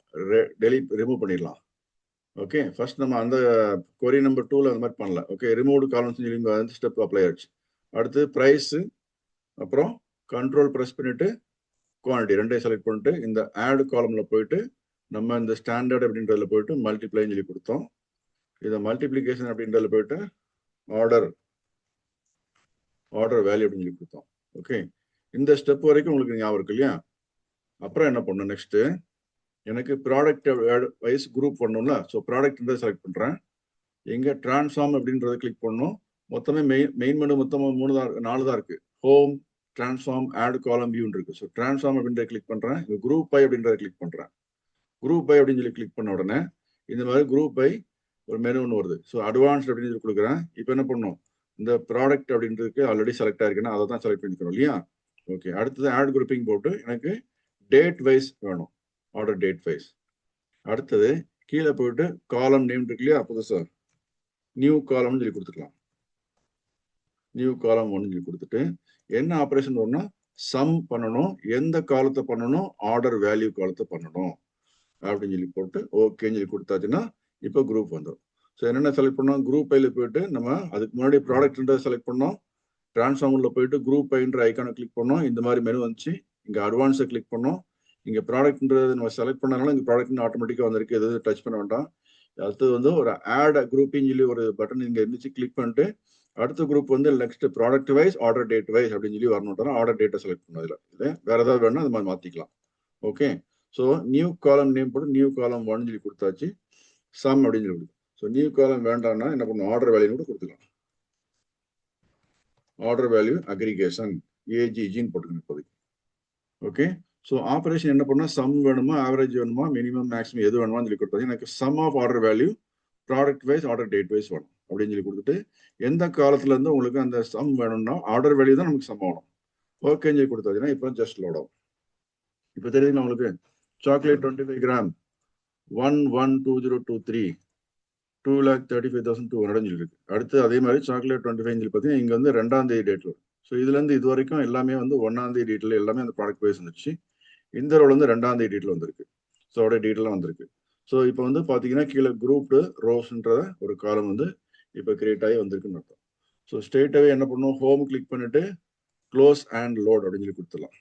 ரிமூவ் பண்ணிடலாம். ஓகே, ஃபர்ஸ்ட் நம்ம அந்த கொரி நம்பர் 2ல அந்த மாதிரி பண்ணல. ஓகே, ரிமூவ்டு காலம்ஸ் அந்த ஸ்டெப் அப்ளை ஆயிடுச்சு. அடுத்து பிரைஸ், அப்புறம் கண்ட்ரோல் ப்ரெஸ் பண்ணிட்டு குவான்டிட்டி ரெண்டையும் செலக்ட் பண்ணிட்டு இந்த ஆட் காலம்ல போயிட்டு நம்ம இந்த ஸ்டாண்டர்ட் அப்படின்றதுல போயிட்டு மல்டிப்ளைன்னு சொல்லி கொடுத்தோம். இதை மல்டிப்ளிகேஷன் அப்படின்றதுல போயிட்டு ஆர்டர் வேல்யூ அப்படின்னு சொல்லி கொடுத்தோம். ஓகே, இந்த ஸ்டெப் வரைக்கும் உங்களுக்கு ஞாபகம் இருக்கு இல்லையா. அப்புறம் என்ன பண்ணணும், நெக்ஸ்ட் எனக்கு ப்ராடக்ட் வைஸ் குரூப் பண்ணணும்ல. ஸோ ப்ராடக்ட் செலக்ட் பண்றேன். எங்க டிரான்ஸ்ஃபார்ம் அப்படின்றத கிளிக் பண்ணணும். மொத்தமே மெயின் மெனு மொத்தமாக 4 தான் இருக்கு. ஹோம், டிரான்ஸ்ஃபார்ம், ஆட் காலம், வியூன்னு இருக்கு. ஸோ டிரான்ஸ்ஃபார்ம் அப்படின்றத கிளிக் பண்றேன். குரூப் பை அப்படின்றத கிளிக் பண்றேன். குரூப் பை அப்படின்னு சொல்லி கிளிக் பண்ண உடனே இந்த மாதிரி குரூப் பை ஒரு மெனு ஒன்று வருது. ஸோ அட்வான்ஸ்ட் அப்படின்னு சொல்லி கொடுக்குறேன். இப்போ என்ன பண்ணணும், இந்த ப்ராடக்ட் அப்படின்றதுக்கு ஆல்ரெடி செலக்ட் ஆயிருக்குன்னா அதை தான் செலக்ட் பண்ணிக்கணும் இல்லையா. ஓகே, அடுத்தது ஆட் குரூப்பிங் போட்டு எனக்கு டேட் வைஸ் வேணும், ஆர்டர் டேட் வைஸ். அடுத்தது கீழே போயிட்டு காலம் நேம் இருக்கு இல்லையா, புதுசா நியூ காலம்னு சொல்லி கொடுத்துக்கலாம். நியூ காலம் 1 சொல்லி கொடுத்துட்டு என்ன ஆப்ரேஷன் வரும்னா சம் பண்ணணும், எந்த காலத்தை பண்ணணும், ஆர்டர் வேல்யூ காலத்தை பண்ணணும் அப்படின்னு சொல்லி போட்டு ஓகேன்னு சொல்லி கொடுத்தாச்சுன்னா இப்போ குரூப் வந்துடும். ஸோ என்னென்ன செலக்ட் பண்ணோம், குரூப் பைல போயிட்டு நம்ம அதுக்கு முன்னாடி ப்ராடக்ட்ன்றதை செலக்ட் பண்ணோம். டிரான்ஸ்ஃபார்மர்ல போயிட்டு குரூப் பைன்ற ஐக்கானை கிளிக் பண்ணோம். இந்த மாதிரி மெனு வந்துச்சு. இங்கே அட்வான்ஸை கிளிக் பண்ணோம். இங்கே ப்ராடக்ட்ன்றது நம்ம செலக்ட் பண்ணனால இங்கே ப்ராடக்ட் ஆட்டோமேட்டிக்காக வந்திருக்கு, எதுவும் டச் பண்ண வேண்டாம். அடுத்தது வந்து ஒரு ஆட் குரூப்பிங் சொல்லி ஒரு பட்டன் இங்கே இருந்துச்சு, கிளிக் பண்ணிட்டு அடுத்த குரூப் வந்து next product wise order date wise அப்படின்னு சொல்லி வரணும். ஆர்டர் டேட்டை செலக்ட் பண்ணதில்லை. இல்லை வேற ஏதாவது வேணும் அது மாதிரி மாற்றிக்கலாம். ஓகே. ஸோ நியூ காலம் நேம் போட்டு நியூ காலம் 1 சொல்லி கொடுத்தாச்சு. சம் அப்படின்னு சொல்லி கொடுக்கும். ஸோ நியூ காலம் வேண்டாம்னா என்ன பண்ணணும், ஆர்டர் வேல்யூ கூட கொடுத்துக்கலாம். ஆர்டர் வேல்யூ அக்ரிகேஷன் ஏஜிஜின்னு போட்டுக்கணும் இப்போதைக்கு. ஓகே. ஸோ ஆப்ரேஷன் என்ன பண்ணால் சம் வேணுமா, ஆவரேஜ் வேணுமா, மினிமம் மேக்ஸிமம் எது வேணுமான்னு சொல்லி கொடுத்தாச்சு. எனக்கு sum of order value product wise order date wise வேணும் அப்படின்னு சொல்லி கொடுத்துட்டு எந்த காலத்துல இருந்து உங்களுக்கு அந்த சம் வேணும்னா ஆர்டர் வேல்யூ தான் நமக்கு சம் ஆகணும். ஓகேன்னு சொல்லி கொடுத்தாச்சுன்னா இப்போ ஜஸ்ட் லோட் ஆகும். இப்போ தெரியுதுங்களா உங்களுக்கு, சாக்லேட் 25 கிராம் 112023 2,35,200 இருக்கு. அடுத்து அதே மாதிரி சாக்லேட் 25 பார்த்தீங்கன்னா இங்க வந்து 2ஆம் தேதி டேட்ல. ஸோ இதுல இருந்து இது வரைக்கும் எல்லாமே வந்து 1ஆம் தேதி டேட்ல எல்லாமே அந்த ப்ராடக்ட் வைஸ் வந்துருச்சு. இந்த ரோல் வந்து 2ஆம் தேதி டேட்ல வந்திருக்கு. ஸோ அதோட டீட்டெயிலாம் வந்திருக்கு. ஸோ இப்போ வந்து பார்த்தீங்கன்னா கீழே குரூப்டு ரோஸ்ன்ற ஒரு காலம் வந்து இப்போ கிரியேட் ஆகி வந்திருக்குன்னு அர்த்தம். ஸோ ஸ்ட்ரெயிட்டாகவே என்ன பண்ணுவோம், ஹோம் கிளிக் பண்ணிட்டு க்ளோஸ் அண்ட் லோட் அப்படின்னு சொல்லி கொடுத்துடலாம்.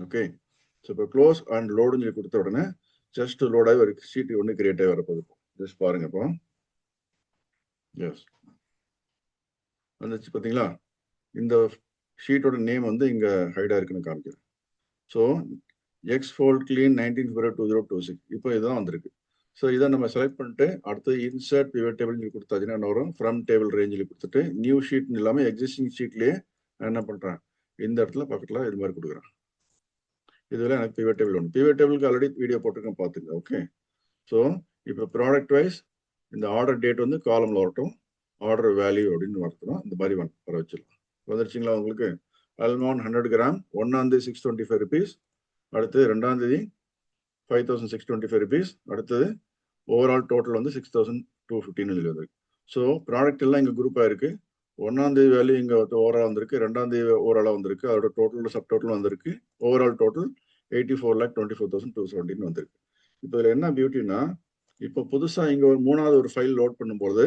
ஓகே. ஸோ இப்போ க்ளோஸ் அண்ட் லோடுன்னு சொல்லி கொடுத்த உடனே ஜஸ்ட் லோட் ஆகி ஒரு ஷீட் ஒன்று கிரியேட் ஆகி வரப்போகுது. ஜஸ்ட் பாருங்க இப்போ. எஸ் வந்துச்சு பார்த்தீங்களா. இந்த ஷீட்டோட நேம் வந்து இங்கே ஹைடாக இருக்குன்னு காமிக்கிறேன். So X fold clean 19 February 2026 இப்போ இதுதான் வந்திருக்கு. ஸோ இதை நம்ம செலக்ட் பண்ணிட்டு அடுத்து இன்சர்ட் பிவட் டேபிள் சொல்லி கொடுத்தாச்சுன்னா என்ன வரும், ஃப்ரம் டேபிள் ரேஞ்சில் கொடுத்துட்டு நியூ ஷீட்னு இல்லாமல் எக்ஸிஸ்டிங் ஷீட்லேயே நான் என்ன பண்ணுறேன், இந்த இடத்துல பக்கத்தில் இது மாதிரி கொடுக்குறேன். இதில் எனக்கு பிவட் டேபிள் ஒன்று, பிவட் டேபிளுக்கு ஆல்ரெடி வீடியோ போட்டிருக்கேன் பார்த்துங்க. ஓகே. ஸோ இப்போ ப்ராடக்ட் வைஸ் இந்த ஆர்டர் டேட் வந்து காலமில் வரட்டும், ஆர்டர் வேல்யூ அப்படின்னு வரட்டும், இந்த மாதிரி வர வச்சிடலாம். வந்துருச்சுங்களா உங்களுக்கு. அல்மோண்ட் 100 கிராம் 1ஆம் தேதி 625 rupees, அடுத்து 2ஆம் தேதி 5,625 rupees, அடுத்தது ஓவரால் டோட்டல் வந்து 6,215 வந்திருக்கு. ஸோ ப்ராடக்ட் எல்லாம் இங்கே குரூப்பாக இருக்கு. 1ஆம் தேதி வேல்யூ இங்கே ஓவரால் வந்திருக்கு, 2ஆம் தேதி ஓவராலாக வந்திருக்கு, அதோட டோட்டல் சப் டோட்டல் வந்திருக்கு. ஓவரால் டோட்டல் 84,24,217 வந்திருக்கு. இப்போ இதில் என்ன பியூட்டினா, இப்போ புதுசாக இங்கே ஒரு 3ஆவது ஒரு ஃபைல் லோட் பண்ணும்போது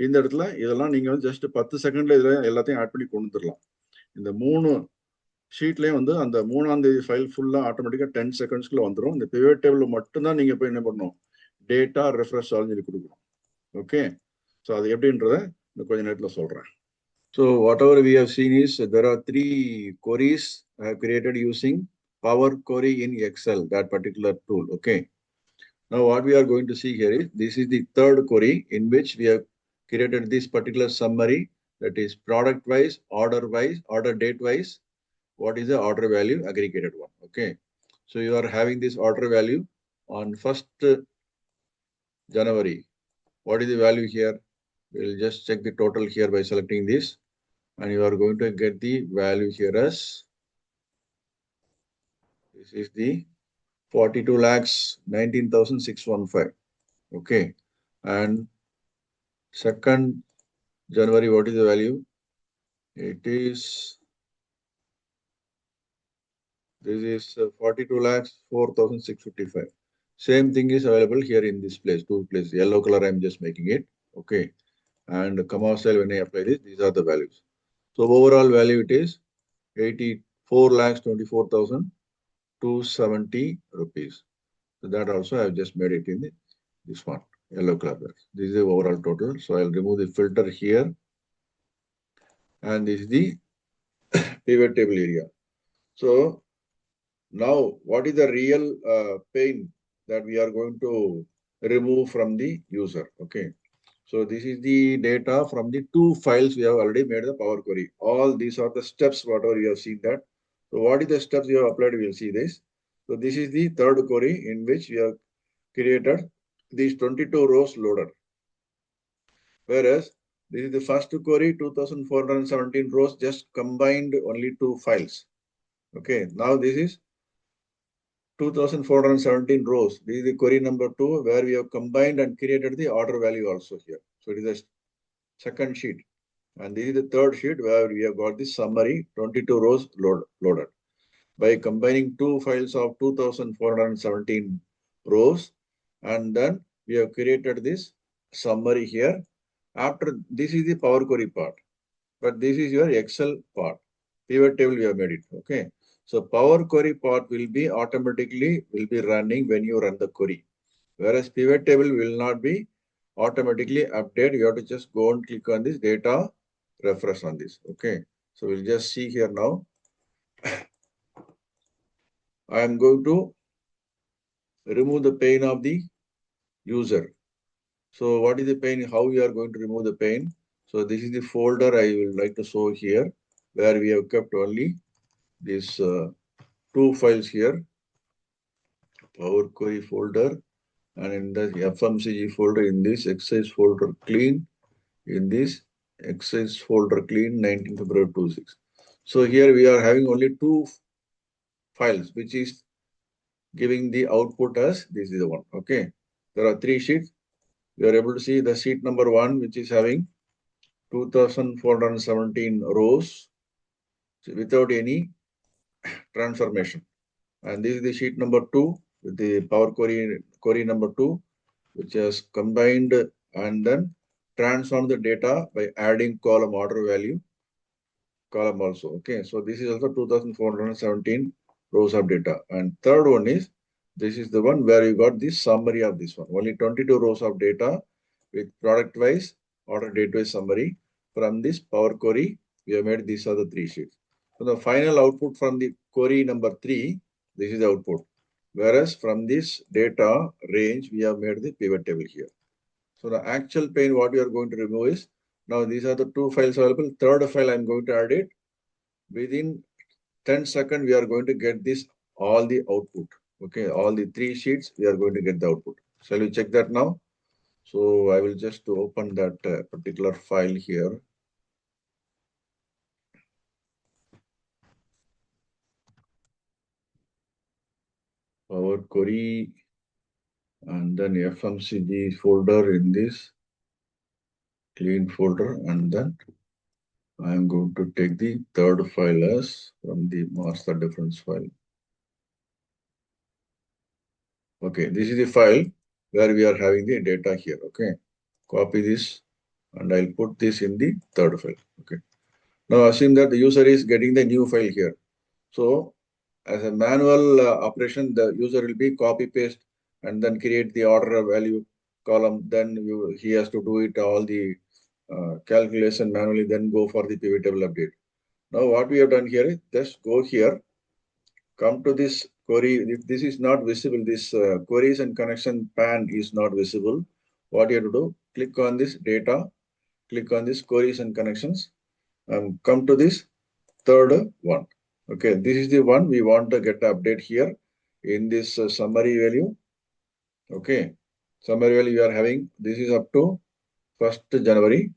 இந்த இடத்துல இதெல்லாம் நீங்கள் வந்து ஜஸ்ட் 10 செகண்ட்ல இதில் எல்லாத்தையும் ஆட் பண்ணி கொண்டு வந்துடலாம். இந்த 3 ஷீட்லேயே வந்து அந்த 3ஆம் தேதி ஃபைல் ஃபுல்லாக ஆட்டோமேட்டிக்காக 10 செகண்ட்ஸ்க்குள்ள வந்துடும். இந்த பிவட் டேபிள் மட்டும்தான் நீங்கள் போய் என்ன பண்ணணும், டேட்டா ரெஃப்ரெஷ் ஆகும் சொல்லி கொடுக்கணும். ஓகே. ஸோ அது எப்படின்றத இன்னும் கொஞ்சம் நேரத்தில் சொல்கிறேன். So whatever we have seen is there are 3 queries I have created using Power Query in Excel, that particular tool. Okay. Now what we are going to see here is this is the third query in which we have created this particular summary, that is product wise, order date wise, what is the order value aggregated one. Okay. So you are having this order value on 1st January. What is the value here? We'll just check the total here by selecting this, and you are going to get the value here as this is the 42,19,615. Okay. And 2nd January, what is the value? It is, this is 42,04,655. Same thing is available here in this place, 2 places. Yellow color, I'm just making it. Okay. And comma style, when I apply this, these are the values. So overall value it is 84,24,270 rupees. So that also I have just made it in this one, yellow color. This is the overall total. So I'll remove the filter here. And this is the pivot table area. So now what is the real pain that we are going to remove from the user? Okay. So this is the data from the 2 files we have already made the Power Query. All these are the steps, whatever you have seen that. So what is the steps you have applied? We will see this. So this is the third query in which we have created these 22 rows loaded. Whereas this is the first query, 2,417 rows, just combined only 2 files. Okay. Now this is 2,417 rows. This is the query number 2, where we have combined and created the order value also here. So it is the second sheet. And this is the third sheet where we have got the summary, 22 rows loaded. By combining 2 files of 2,417 rows, and then we have created this summary here. After this is the Power Query part, but this is your Excel part. Pivot table we have made it. Okay. So Power Query part will be automatically running when you run the query, whereas pivot table will not be automatically update. You have to just go and click on this data, refresh on this. Okay. So we'll just see here now. I am going to remove the pane of the user. So what is the pane? How we are going to remove the pane? So this is the folder I will like to show here, where we have kept only these two files here, Power Query folder, and in the FMCG folder, in this exercise folder clean, in this exercise folder clean 19 February 26. So here we are having only two files, which is giving the output as this is the one. Okay. There are three sheets. We are able to see the sheet number 1, which is having 2417 rows without any transformation. And this is the sheet number 2 with the Power Query number 2, which has combined and then transformed the data by adding column order value column also. Okay, so this is also 2417 rows of data. And third one is, this is the one where you got the summary of this one. Only 22 rows of data with product wise, order date wise summary. From this Power Query, we have made these are the three sheets. So the final output from the query number 3, this is the output. Whereas from this data range, we have made the pivot table here. So the actual pane, what we are going to remove is, now these are the two files available. Third file, I'm going to add it. Within 10 seconds, we are going to get this, all the output. Okay, all the three sheets, we are going to get the output. Shall we check that now? So I will just open that particular file here. Power Query and then FMCG folder in this clean folder, and then I am going to take the third file as from the master difference file. Okay, this is the file where we are having the data here. Okay, copy this and I'll put this in the third file. Okay, now assume that the user is getting the new file here. So as a manual operation, the user will be copy paste and then create the order value column. Then he has to do it all the calculation manually, then go for the pivot table update. Now what we have done here is just go here, come to this query. If this is not visible, this queries and connection pan is not visible. What you have to do, click on this data, click on this queries and connections, and come to this third one. Okay, this is the one we want to get the update here in this summary value. Okay, summary value we are having, this is up to 1st January,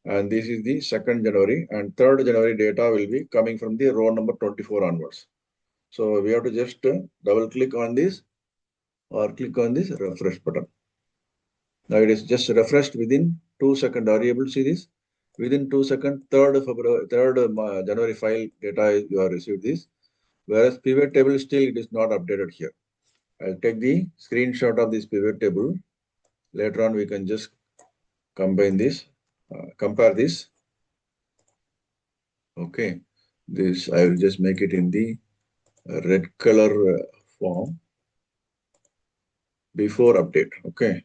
and this is the 2nd January, and 3rd January data will be coming from the row number 24 onwards. So we have to just double click on this or click on this refresh button. Now it is just refreshed within 2 seconds. Are you able to see this? Within 2 seconds, 3rd January file data you have received this. Whereas pivot table still it is not updated here. I'll take the screenshot of this pivot table. Later on we can just combine this, compare this. Okay, this I will just make it in the red color form before update. Okay,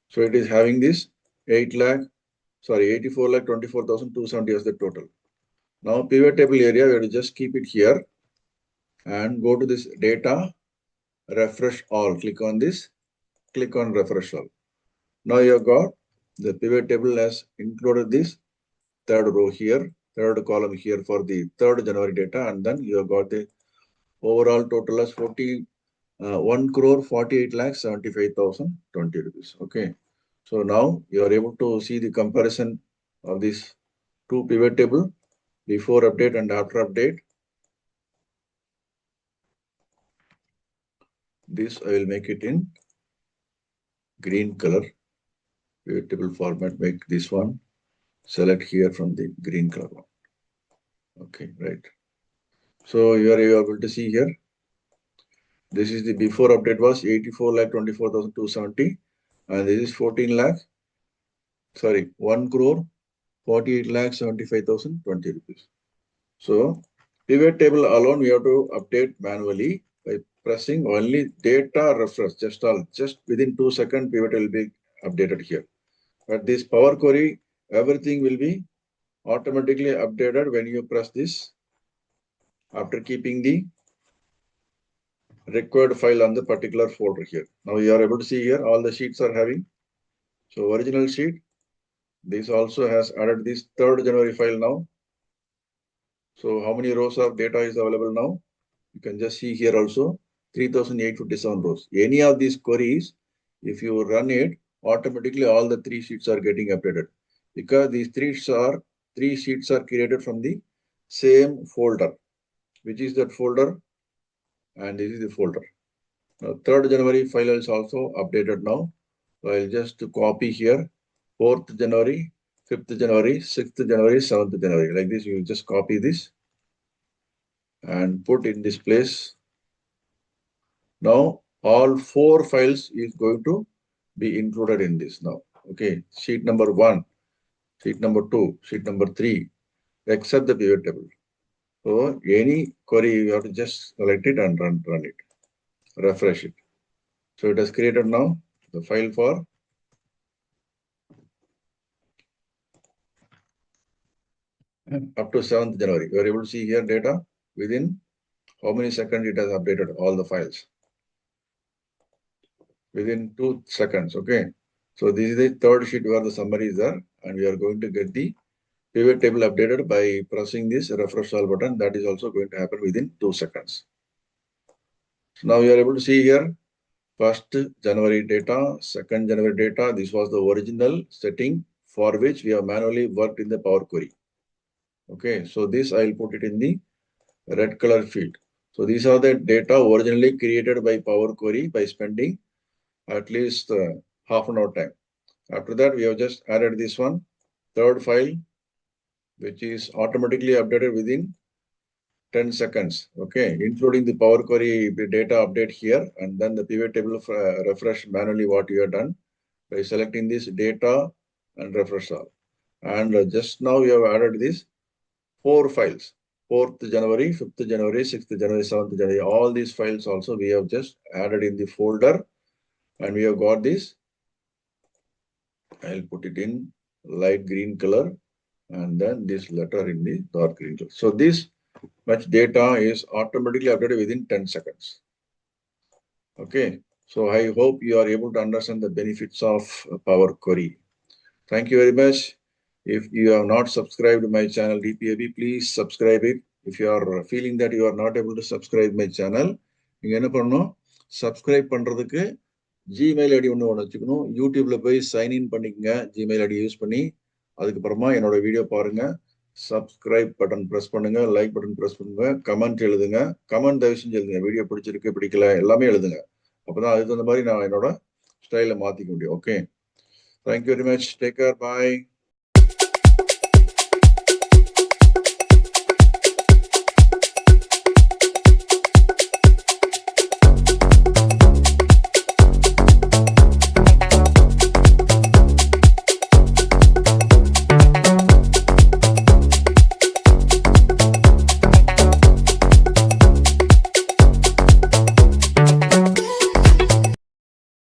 so it is having this 84,24,270 as the total. Now pivot table area, we have to just keep it here and go to this data, refresh all. Click on this, click on refresh all. Now you have got the pivot table has included this third row here, third column here for the 3rd January data, and then you have got the overall total as 1,48,75,020 rupees. Okay, so now you are able to see the comparison of this two pivot table before update and after update. This I will make it in green color pivot table format. Make this one, select here from the green color one. Okay, right. So you are able to see here. This is the before update was 84,24,270, and this is 1 crore 48,75,020 rupees. So pivot table alone we have to update manually by pressing only data refresh. Just within 2 seconds pivot will be updated here. But this Power Query, everything will be automatically updated when you press this, after keeping the required file on the particular folder here. Now you are able to see here all the sheets are having. So original sheet, this also has added this 3rd January file now. So how many rows of data is available now? You can just see here also 3,857 rows. Any of these queries, if you run it, automatically all the 3 sheets are getting updated, because these 3 sheets are created from the same folder. Which is that folder? And this is the folder. Now 3rd January file is also updated now. So I'll just copy here 4th January, 5th January, 6th January, 7th January. Like this, you just copy this and put in this place. Now all 4 files is going to be included in this now. Okay, sheet number 1, sheet number 2, sheet number 3, except the pivot table. So any query, you have to just select it and run it, refresh it. So it has created now the file for up to 7th January. You are able to see here data within how many seconds it has updated all the files. Within 2 seconds. Okay. So this is the 3rd sheet where the summary is there, and we are going to get the pivot table updated by pressing this refresh all button. That is also going to happen within 2 seconds. So now you are able to see here 1st January data, 2nd January data. This was the original setting for which we have manually worked in the Power Query. Okay, so this I will put it in the red color field. So these are the data originally created by Power Query by spending at least half an hour time. After that, we have just added this one, 3rd file, which is automatically updated within 10 seconds. Okay, including the Power Query data update here, and then the pivot table refresh manually what you have done by selecting this data and refresh all. And just now we have added these 4 files. 4th January, 5th January, 6th January, 7th January. All these files also we have just added in the folder, and we have got this. I'll put it in light green color, and then this letter in the dark green color. So this much data is automatically updated within 10 seconds. Okay. So I hope you are able to understand the benefits of Power Query. Thank you very much. If you have not subscribed to my channel DPAB, please subscribe it. If you are feeling that you are not able to subscribe my channel, நீங்க என்ன பண்ணணும், subscribe பண்றதுக்கு ஜிமெயில் ஐடி ஒன்று வச்சுக்கணும். யூடியூப்ல போய் சைன்இன் பண்ணிக்கங்க ஜிமெயில் ஐடி யூஸ் பண்ணி. அதுக்கப்புறமா என்னோட வீடியோ பாருங்க, சப்ஸ்கிரைப் பட்டன் ப்ரெஸ் பண்ணுங்க, லைக் பட்டன் ப்ரெஸ் பண்ணுங்க, கமெண்ட் எழுதுங்க. கமெண்ட் தயவு செஞ்சு எழுதுங்க, வீடியோ பிடிச்சிருக்கு பிடிக்கல எல்லாமே எழுதுங்க. அப்பதான் அதுக்கு தகுந்த மாதிரி நான் என்னோட ஸ்டைலை மாத்திக்க முடியும். Okay, thank you very much, take care, பாய்.